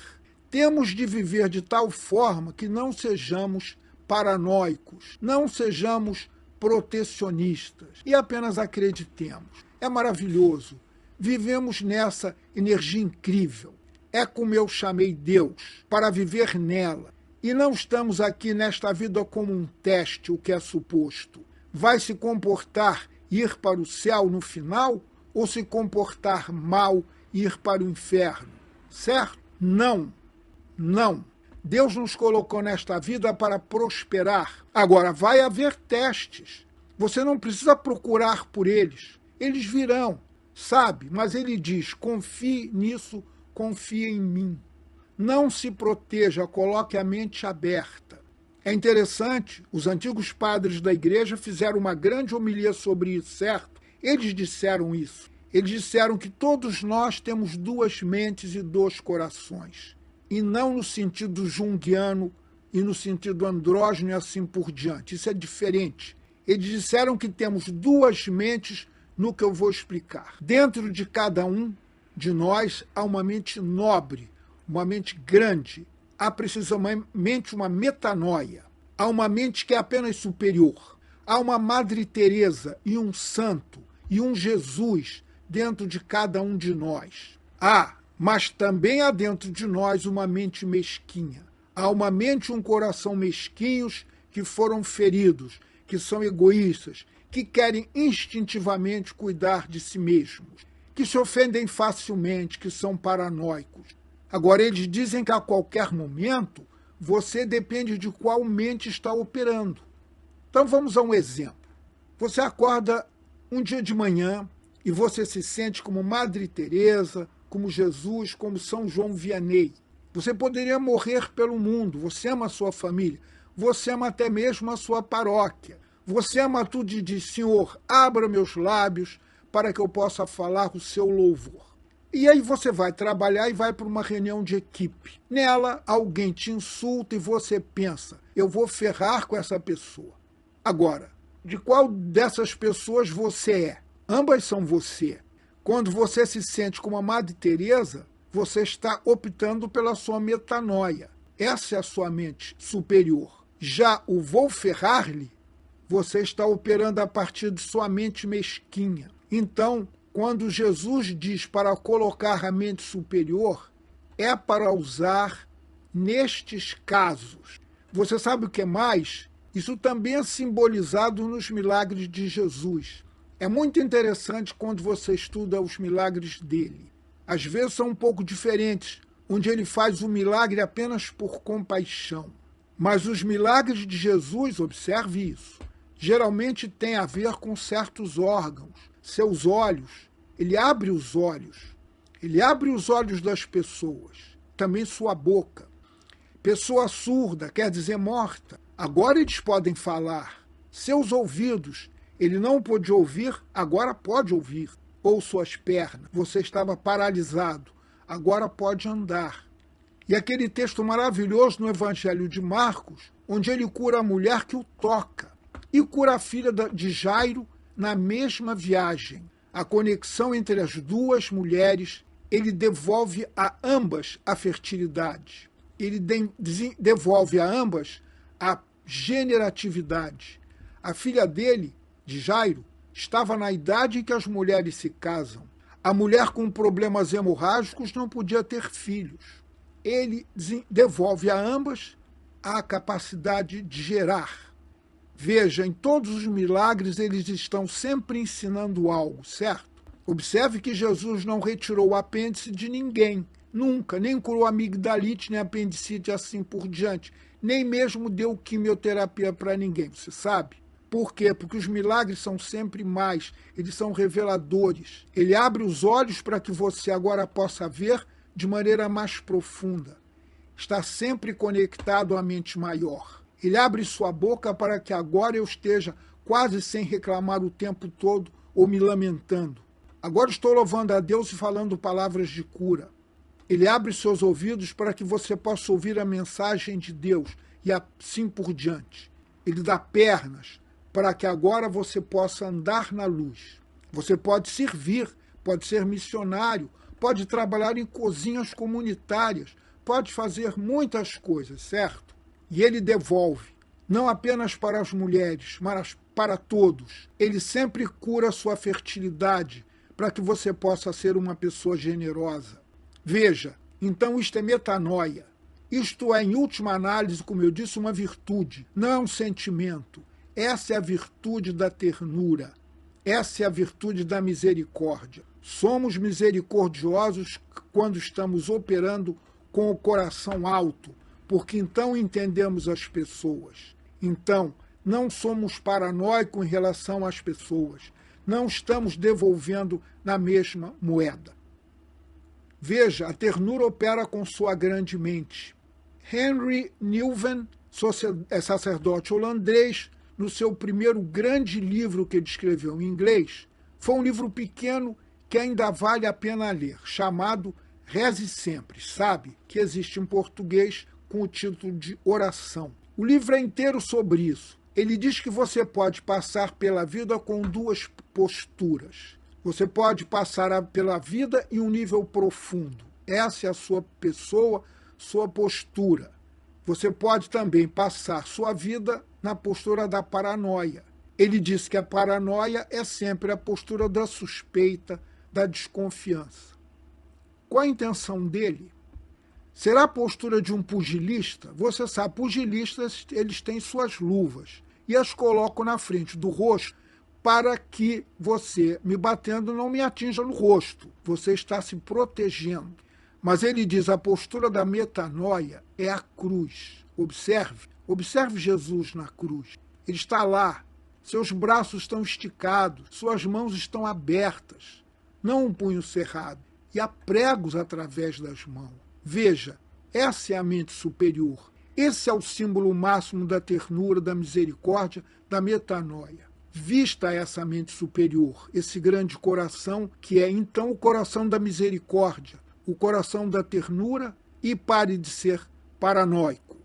Temos de viver de tal forma que não sejamos paranoicos, não sejamos protecionistas e apenas acreditemos. É maravilhoso. Vivemos nessa energia incrível. É como eu chamei Deus, para viver nela. E não estamos aqui nesta vida como um teste, o que é suposto. Vai se comportar e ir para o céu no final, ou se comportar mal e ir para o inferno? Certo? Não. Não. Deus nos colocou nesta vida para prosperar. Agora, vai haver testes. Você não precisa procurar por eles. Eles virão, sabe? Mas ele diz: confie nisso, confie em mim. Não se proteja, coloque a mente aberta. É interessante, os antigos padres da igreja fizeram uma grande homilia sobre isso, certo? Eles disseram isso. Eles disseram que todos nós temos duas mentes e dois corações. E não no sentido junguiano e no sentido andrógeno e assim por diante. Isso é diferente. Eles disseram que temos duas mentes no que eu vou explicar. Dentro de cada um de nós há uma mente nobre, uma mente grande. Há precisamente uma metanoia. Há uma mente que é apenas superior. Há uma Madre Teresa e um santo e um Jesus dentro de cada um de nós. Mas também há dentro de nós uma mente mesquinha. Há uma mente e um coração mesquinhos que foram feridos, que são egoístas, que querem instintivamente cuidar de si mesmos, que se ofendem facilmente, que são paranoicos. Agora, eles dizem que a qualquer momento você depende de qual mente está operando. Então vamos a um exemplo. Você acorda um dia de manhã e você se sente como Madre Teresa, como Jesus, como São João Vianney. Você poderia morrer pelo mundo, você ama a sua família, você ama até mesmo a sua paróquia. Você ama tudo e diz: Senhor, abra meus lábios para que eu possa falar o seu louvor. E aí você vai trabalhar e vai para uma reunião de equipe. Nela, alguém te insulta e você pensa, eu vou ferrar com essa pessoa. Agora, de qual dessas pessoas você é? Ambas são você. Quando você se sente como a Madre Teresa, você está optando pela sua metanoia. Essa é a sua mente superior. Já o vou ferrar-lhe, você está operando a partir de sua mente mesquinha. Então, quando Jesus diz para colocar a mente superior, é para usar nestes casos. Você sabe o que mais? Isso também é simbolizado nos milagres de Jesus. É muito interessante quando você estuda os milagres dele. Às vezes são um pouco diferentes, onde ele faz o milagre apenas por compaixão. Mas os milagres de Jesus, observe isso, geralmente têm a ver com certos órgãos, seus olhos. Ele abre os olhos das pessoas, também sua boca. Pessoa surda, quer dizer morta, agora eles podem falar. Seus ouvidos, ele não pôde ouvir, agora pode ouvir. Ou suas pernas, você estava paralisado, agora pode andar. E aquele texto maravilhoso no Evangelho de Marcos, onde ele cura a mulher que o toca, e cura a filha de Jairo na mesma viagem. A conexão entre as duas mulheres, ele devolve a ambas a fertilidade. Ele devolve a ambas a generatividade. A filha dele, de Jairo, estava na idade em que as mulheres se casam. A mulher com problemas hemorrágicos não podia ter filhos. Ele devolve a ambas a capacidade de gerar. Veja, em todos os milagres eles estão sempre ensinando algo, certo? Observe que Jesus não retirou o apêndice de ninguém, nunca, nem curou amigdalite, nem apendicite, assim por diante, nem mesmo deu quimioterapia para ninguém, você sabe? Por quê? Porque os milagres são sempre mais, eles são reveladores. Ele abre os olhos para que você agora possa ver de maneira mais profunda. Está sempre conectado à mente maior. Ele abre sua boca para que agora eu esteja quase sem reclamar o tempo todo ou me lamentando. Agora estou louvando a Deus e falando palavras de cura. Ele abre seus ouvidos para que você possa ouvir a mensagem de Deus e assim por diante. Ele dá pernas para que agora você possa andar na luz. Você pode servir, pode ser missionário, pode trabalhar em cozinhas comunitárias, pode fazer muitas coisas, certo? E ele devolve, não apenas para as mulheres, mas para todos. Ele sempre cura a sua fertilidade para que você possa ser uma pessoa generosa. Veja, então isto é metanoia. Isto é, em última análise, como eu disse, uma virtude, não é um sentimento. Essa é a virtude da ternura. Essa é a virtude da misericórdia. Somos misericordiosos quando estamos operando com o coração alto, porque então entendemos as pessoas. Então, não somos paranoicos em relação às pessoas. Não estamos devolvendo na mesma moeda. Veja, a ternura opera com sua grande mente. Henry Nouwen, sacerdote holandês, no seu primeiro grande livro que ele escreveu em inglês, foi um livro pequeno que ainda vale a pena ler, chamado Reze Sempre, sabe? Que existe em português com o título de Oração. O livro é inteiro sobre isso. Ele diz que você pode passar pela vida com duas posturas. Você pode passar pela vida em um nível profundo. Essa é a sua pessoa, sua postura. Você pode também passar sua vida na postura da paranoia. Ele diz que a paranoia é sempre a postura da suspeita, da desconfiança. Qual a intenção dele? Será a postura de um pugilista? Você sabe, pugilistas eles têm suas luvas e as colocam na frente do rosto para que você, me batendo, não me atinja no rosto. Você está se protegendo. Mas ele diz, a postura da metanoia é a cruz. Observe Jesus na cruz. Ele está lá, seus braços estão esticados, suas mãos estão abertas, não um punho cerrado, e há pregos através das mãos. Veja, essa é a mente superior. Esse é o símbolo máximo da ternura, da misericórdia, da metanoia. Vista essa mente superior, esse grande coração, que é então o coração da misericórdia, o coração da ternura, e pare de ser paranoico.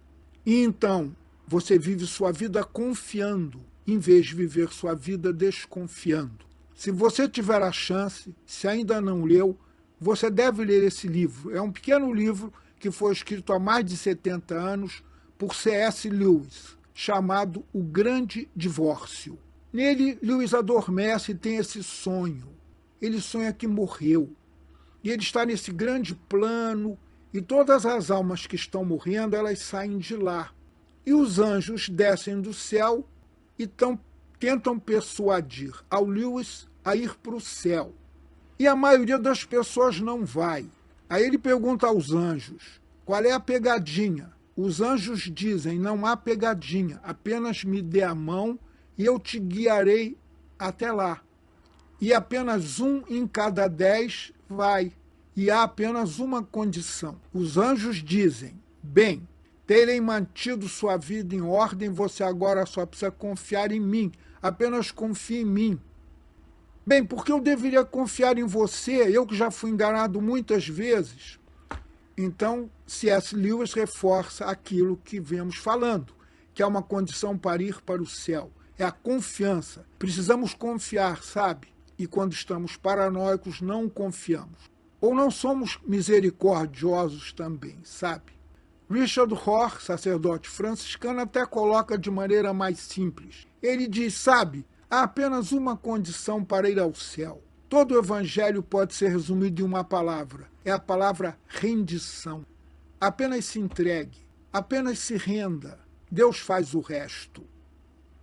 E então você vive sua vida confiando, em vez de viver sua vida desconfiando. Se você tiver a chance, se ainda não leu, você deve ler esse livro. É um pequeno livro que foi escrito há mais de 70 anos por C.S. Lewis, chamado O Grande Divórcio. Nele, Lewis adormece e tem esse sonho. Ele sonha que morreu. E ele está nesse grande plano, e todas as almas que estão morrendo, elas saem de lá. E os anjos descem do céu e tentam persuadir ao Lewis a ir para o céu. E a maioria das pessoas não vai. Aí ele pergunta aos anjos, qual é a pegadinha? Os anjos dizem, não há pegadinha, apenas me dê a mão e eu te guiarei até lá. E apenas 1 em cada 10 vai. E há apenas uma condição. Os anjos dizem, bem, terem mantido sua vida em ordem, você agora só precisa confiar em mim. Apenas confie em mim. Bem, por que eu deveria confiar em você? Eu que já fui enganado muitas vezes. Então, C.S. Lewis reforça aquilo que vemos falando, que é uma condição para ir para o céu. É a confiança. Precisamos confiar, sabe? E quando estamos paranoicos, não confiamos. Ou não somos misericordiosos também, sabe? Richard Rohr, sacerdote franciscano, até coloca de maneira mais simples. Ele diz, sabe, há apenas uma condição para ir ao céu. Todo o evangelho pode ser resumido em uma palavra. É a palavra rendição. Apenas se entregue, apenas se renda. Deus faz o resto.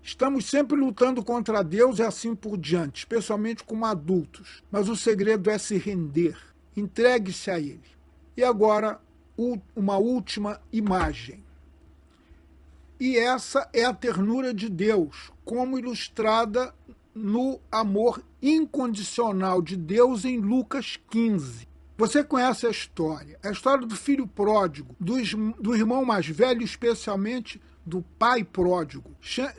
Estamos sempre lutando contra Deus e assim por diante, especialmente como adultos. Mas o segredo é se render. Entregue-se a Ele. E agora, uma última imagem. E essa é a ternura de Deus, como ilustrada no amor incondicional de Deus em Lucas 15. Você conhece a história do filho pródigo, do irmão mais velho, especialmente do pai pródigo.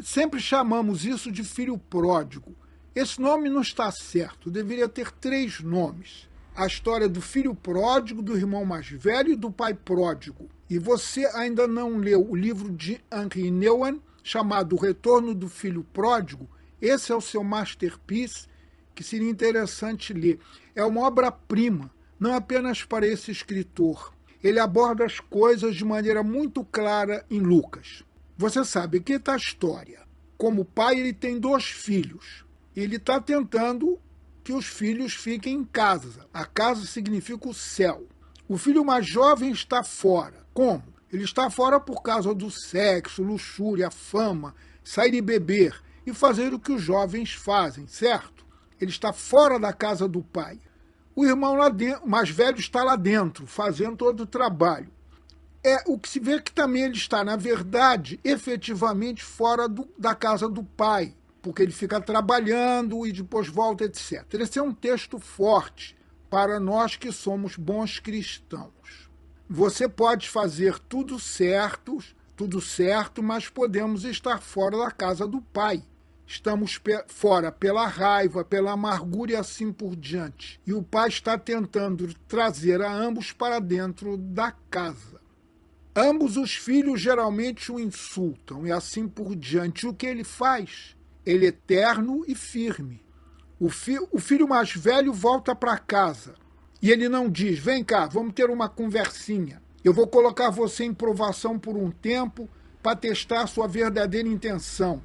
Sempre chamamos isso de filho pródigo. Esse nome não está certo, deveria ter 3 nomes. A história do filho pródigo, do irmão mais velho e do pai pródigo. E você ainda não leu o livro de Henri Nouwen, chamado O Retorno do Filho Pródigo? Esse é o seu masterpiece, que seria interessante ler. É uma obra-prima, não apenas para esse escritor. Ele aborda as coisas de maneira muito clara em Lucas. Você sabe que está a história. Como pai, ele tem 2 filhos. Ele está tentando que os filhos fiquem em casa. A casa significa o céu. O filho mais jovem está fora. Como? Ele está fora por causa do sexo, luxúria, fama, sair e beber e fazer o que os jovens fazem, certo? Ele está fora da casa do pai. O irmão lá dentro, mais velho está lá dentro, fazendo todo o trabalho. É o que se vê que também ele está, na verdade, efetivamente fora da casa do pai, porque ele fica trabalhando e depois volta, etc. Esse é um texto forte para nós que somos bons cristãos. Você pode fazer tudo certo, mas podemos estar fora da casa do pai. Estamos fora pela raiva, pela amargura e assim por diante. E o pai está tentando trazer a ambos para dentro da casa. Ambos os filhos geralmente o insultam e assim por diante. O que ele faz? Ele é terno e firme. O filho mais velho volta para casa e ele não diz, vem cá, vamos ter uma conversinha. Eu vou colocar você em provação por um tempo para testar a sua verdadeira intenção.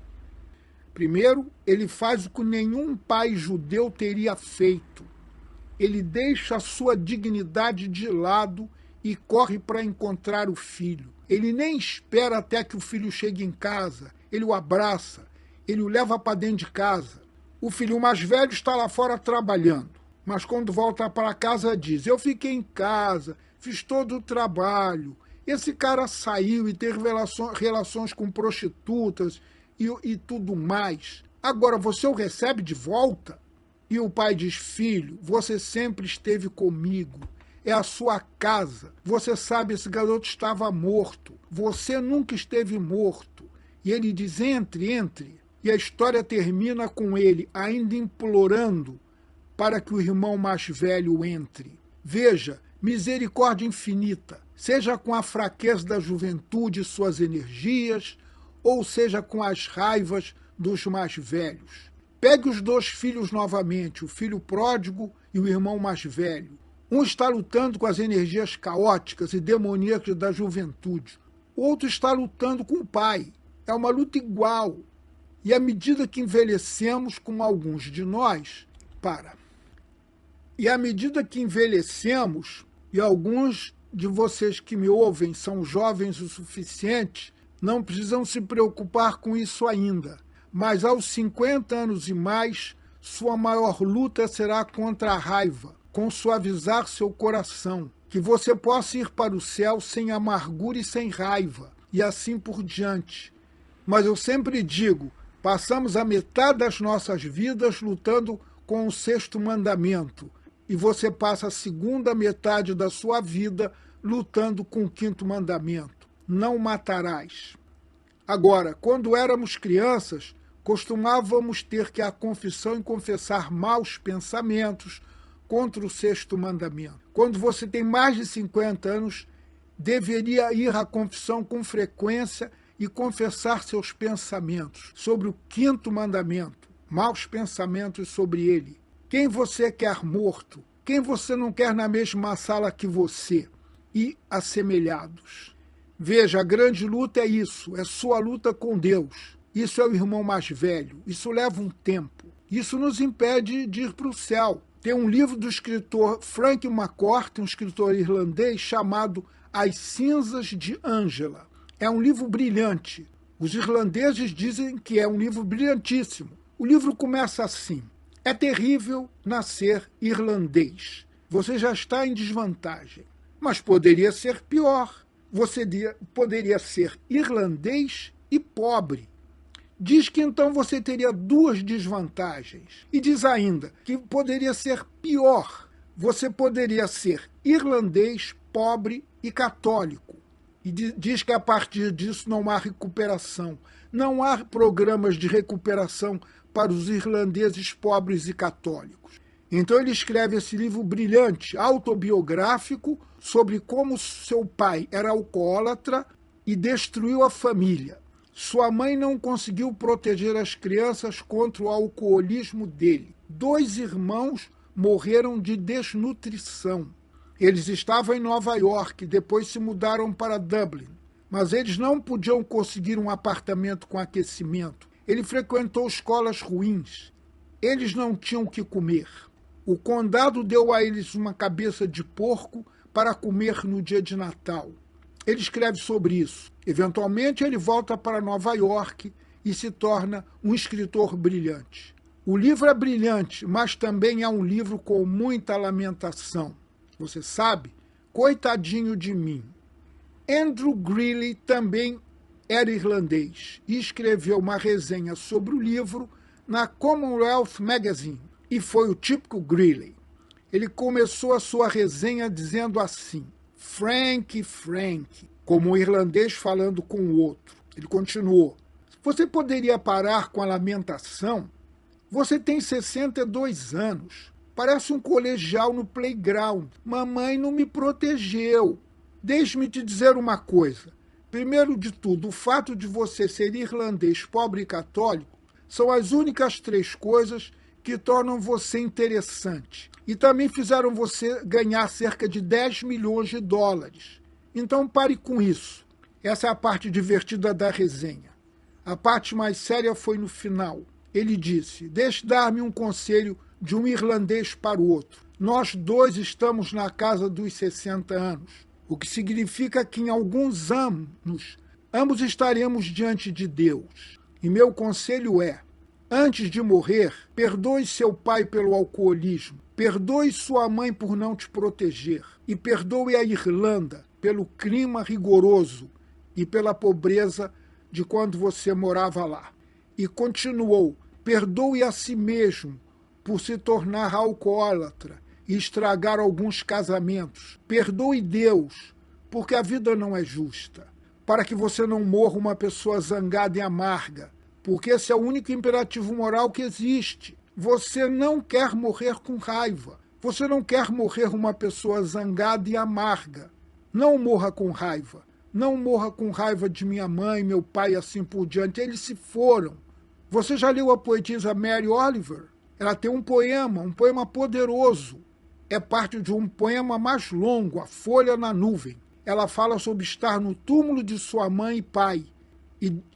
Primeiro, ele faz o que nenhum pai judeu teria feito. Ele deixa a sua dignidade de lado e corre para encontrar o filho. Ele nem espera até que o filho chegue em casa. Ele o abraça, ele o leva para dentro de casa. O filho mais velho está lá fora trabalhando, mas quando volta para casa diz, eu fiquei em casa, fiz todo o trabalho. Esse cara saiu e teve relações com prostitutas e tudo mais. Agora você o recebe de volta? E o pai diz, filho, você sempre esteve comigo. É a sua casa. Você sabe, esse garoto estava morto. Você nunca esteve morto. E ele diz, entre. e a história termina com ele ainda implorando para que o irmão mais velho entre. Veja, misericórdia infinita, seja com a fraqueza da juventude e suas energias, ou seja com as raivas dos mais velhos. Pegue os dois filhos novamente, o filho pródigo e o irmão mais velho. Um está lutando com as energias caóticas e demoníacas da juventude. O outro está lutando com o pai. É uma luta igual. E à medida que envelhecemos, como alguns de nós, e alguns de vocês que me ouvem são jovens o suficiente, não precisam se preocupar com isso ainda. Mas aos 50 anos e mais, sua maior luta será contra a raiva, com suavizar seu coração, que você possa ir para o céu sem amargura e sem raiva, e assim por diante. Mas eu sempre digo, passamos a metade das nossas vidas lutando com o 6º mandamento, e você passa a segunda metade da sua vida lutando com o 5º mandamento: não matarás. Agora, quando éramos crianças, costumávamos ter que ir à confissão e confessar maus pensamentos contra o 6º mandamento. Quando você tem mais de 50 anos, deveria ir à confissão com frequência e confessar seus pensamentos sobre o 5º mandamento, maus pensamentos sobre ele. Quem você quer morto? Quem você não quer na mesma sala que você? E assemelhados. Veja, a grande luta é isso, é sua luta com Deus. Isso é o irmão mais velho, isso leva um tempo. Isso nos impede de ir para o céu. Tem um livro do escritor Frank McCourt, um escritor irlandês, chamado As Cinzas de Angela. É um livro brilhante. Os irlandeses dizem que é um livro brilhantíssimo. O livro começa assim: é terrível nascer irlandês. Você já está em desvantagem. Mas poderia ser pior. Você poderia ser irlandês e pobre. Diz que então você teria 2 desvantagens. E diz ainda que poderia ser pior. Você poderia ser irlandês, pobre e católico. E diz que a partir disso não há recuperação. Não há programas de recuperação para os irlandeses pobres e católicos. Então ele escreve esse livro brilhante, autobiográfico, sobre como seu pai era alcoólatra e destruiu a família. Sua mãe não conseguiu proteger as crianças contra o alcoolismo dele. 2 irmãos morreram de desnutrição. Eles estavam em Nova York, depois se mudaram para Dublin. Mas eles não podiam conseguir um apartamento com aquecimento. Ele frequentou escolas ruins. Eles não tinham o que comer. O condado deu a eles uma cabeça de porco para comer no dia de Natal. Ele escreve sobre isso. Eventualmente, ele volta para Nova York e se torna um escritor brilhante. O livro é brilhante, mas também é um livro com muita lamentação. Você sabe? Coitadinho de mim. Andrew Greeley também era irlandês e escreveu uma resenha sobre o livro na Commonwealth Magazine, e foi o típico Greeley. Ele começou a sua resenha dizendo assim: Frank, como um irlandês falando com o outro. Ele continuou: você poderia parar com a lamentação? Você tem 62 anos. Parece um colegial no playground. Mamãe não me protegeu. Deixe-me te dizer uma coisa. Primeiro de tudo, o fato de você ser irlandês, pobre e católico são as únicas 3 coisas que tornam você interessante. E também fizeram você ganhar cerca de 10 milhões de dólares. Então pare com isso. Essa é a parte divertida da resenha. A parte mais séria foi no final. Ele disse: deixe dar-me um conselho de um irlandês para o outro. Nós 2 estamos na casa dos 60 anos, o que significa que em alguns anos ambos estaremos diante de Deus. E meu conselho é: antes de morrer, perdoe seu pai pelo alcoolismo, perdoe sua mãe por não te proteger e perdoe a Irlanda pelo clima rigoroso e pela pobreza de quando você morava lá. E continuou: perdoe a si mesmo por se tornar alcoólatra e estragar alguns casamentos. Perdoe Deus, porque a vida não é justa, para que você não morra uma pessoa zangada e amarga, porque esse é o único imperativo moral que existe. Você não quer morrer com raiva. Você não quer morrer uma pessoa zangada e amarga. Não morra com raiva. Não morra com raiva de minha mãe, meu pai e assim por diante. Eles se foram. Você já leu a poetisa Mary Oliver? Ela tem um poema poderoso. É parte de um poema mais longo, A Folha na Nuvem. Ela fala sobre estar no túmulo de sua mãe e pai.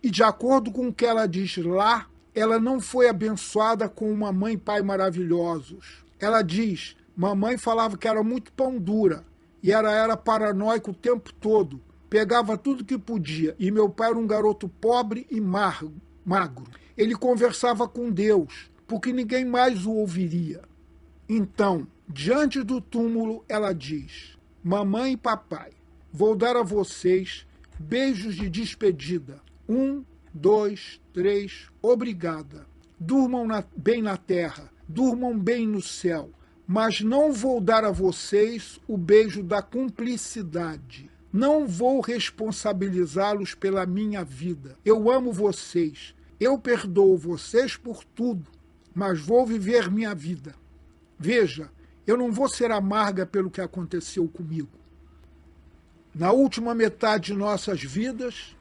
E de acordo com o que ela diz lá, ela não foi abençoada com uma mãe e pai maravilhosos. Ela diz, mamãe falava que era muito pão dura, e era paranoica o tempo todo, pegava tudo que podia, e meu pai era um garoto pobre e magro. Ele conversava com Deus, porque ninguém mais o ouviria. Então, diante do túmulo, ela diz, mamãe e papai, vou dar a vocês beijos de despedida. 1, 2, 3, obrigada. Durmam bem na terra, durmam bem no céu, mas não vou dar a vocês o beijo da cumplicidade. Não vou responsabilizá-los pela minha vida. Eu amo vocês, eu perdoo vocês por tudo, mas vou viver minha vida. Veja, eu não vou ser amarga pelo que aconteceu comigo. Na última metade de nossas vidas,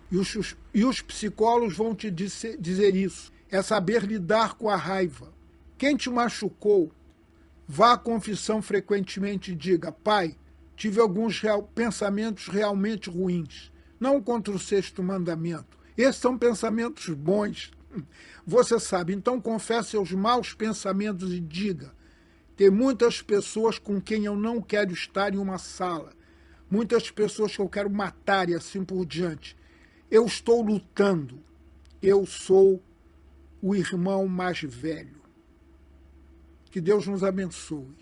e os psicólogos vão te dizer isso, é saber lidar com a raiva. Quem te machucou, vá à confissão frequentemente e diga, pai, tive alguns pensamentos realmente ruins, não contra o sexto mandamento. Esses são pensamentos bons. Você sabe, então confesse seus maus pensamentos e diga, tem muitas pessoas com quem eu não quero estar em uma sala, muitas pessoas que eu quero matar e assim por diante. Eu estou lutando. Eu sou o irmão mais velho. Que Deus nos abençoe.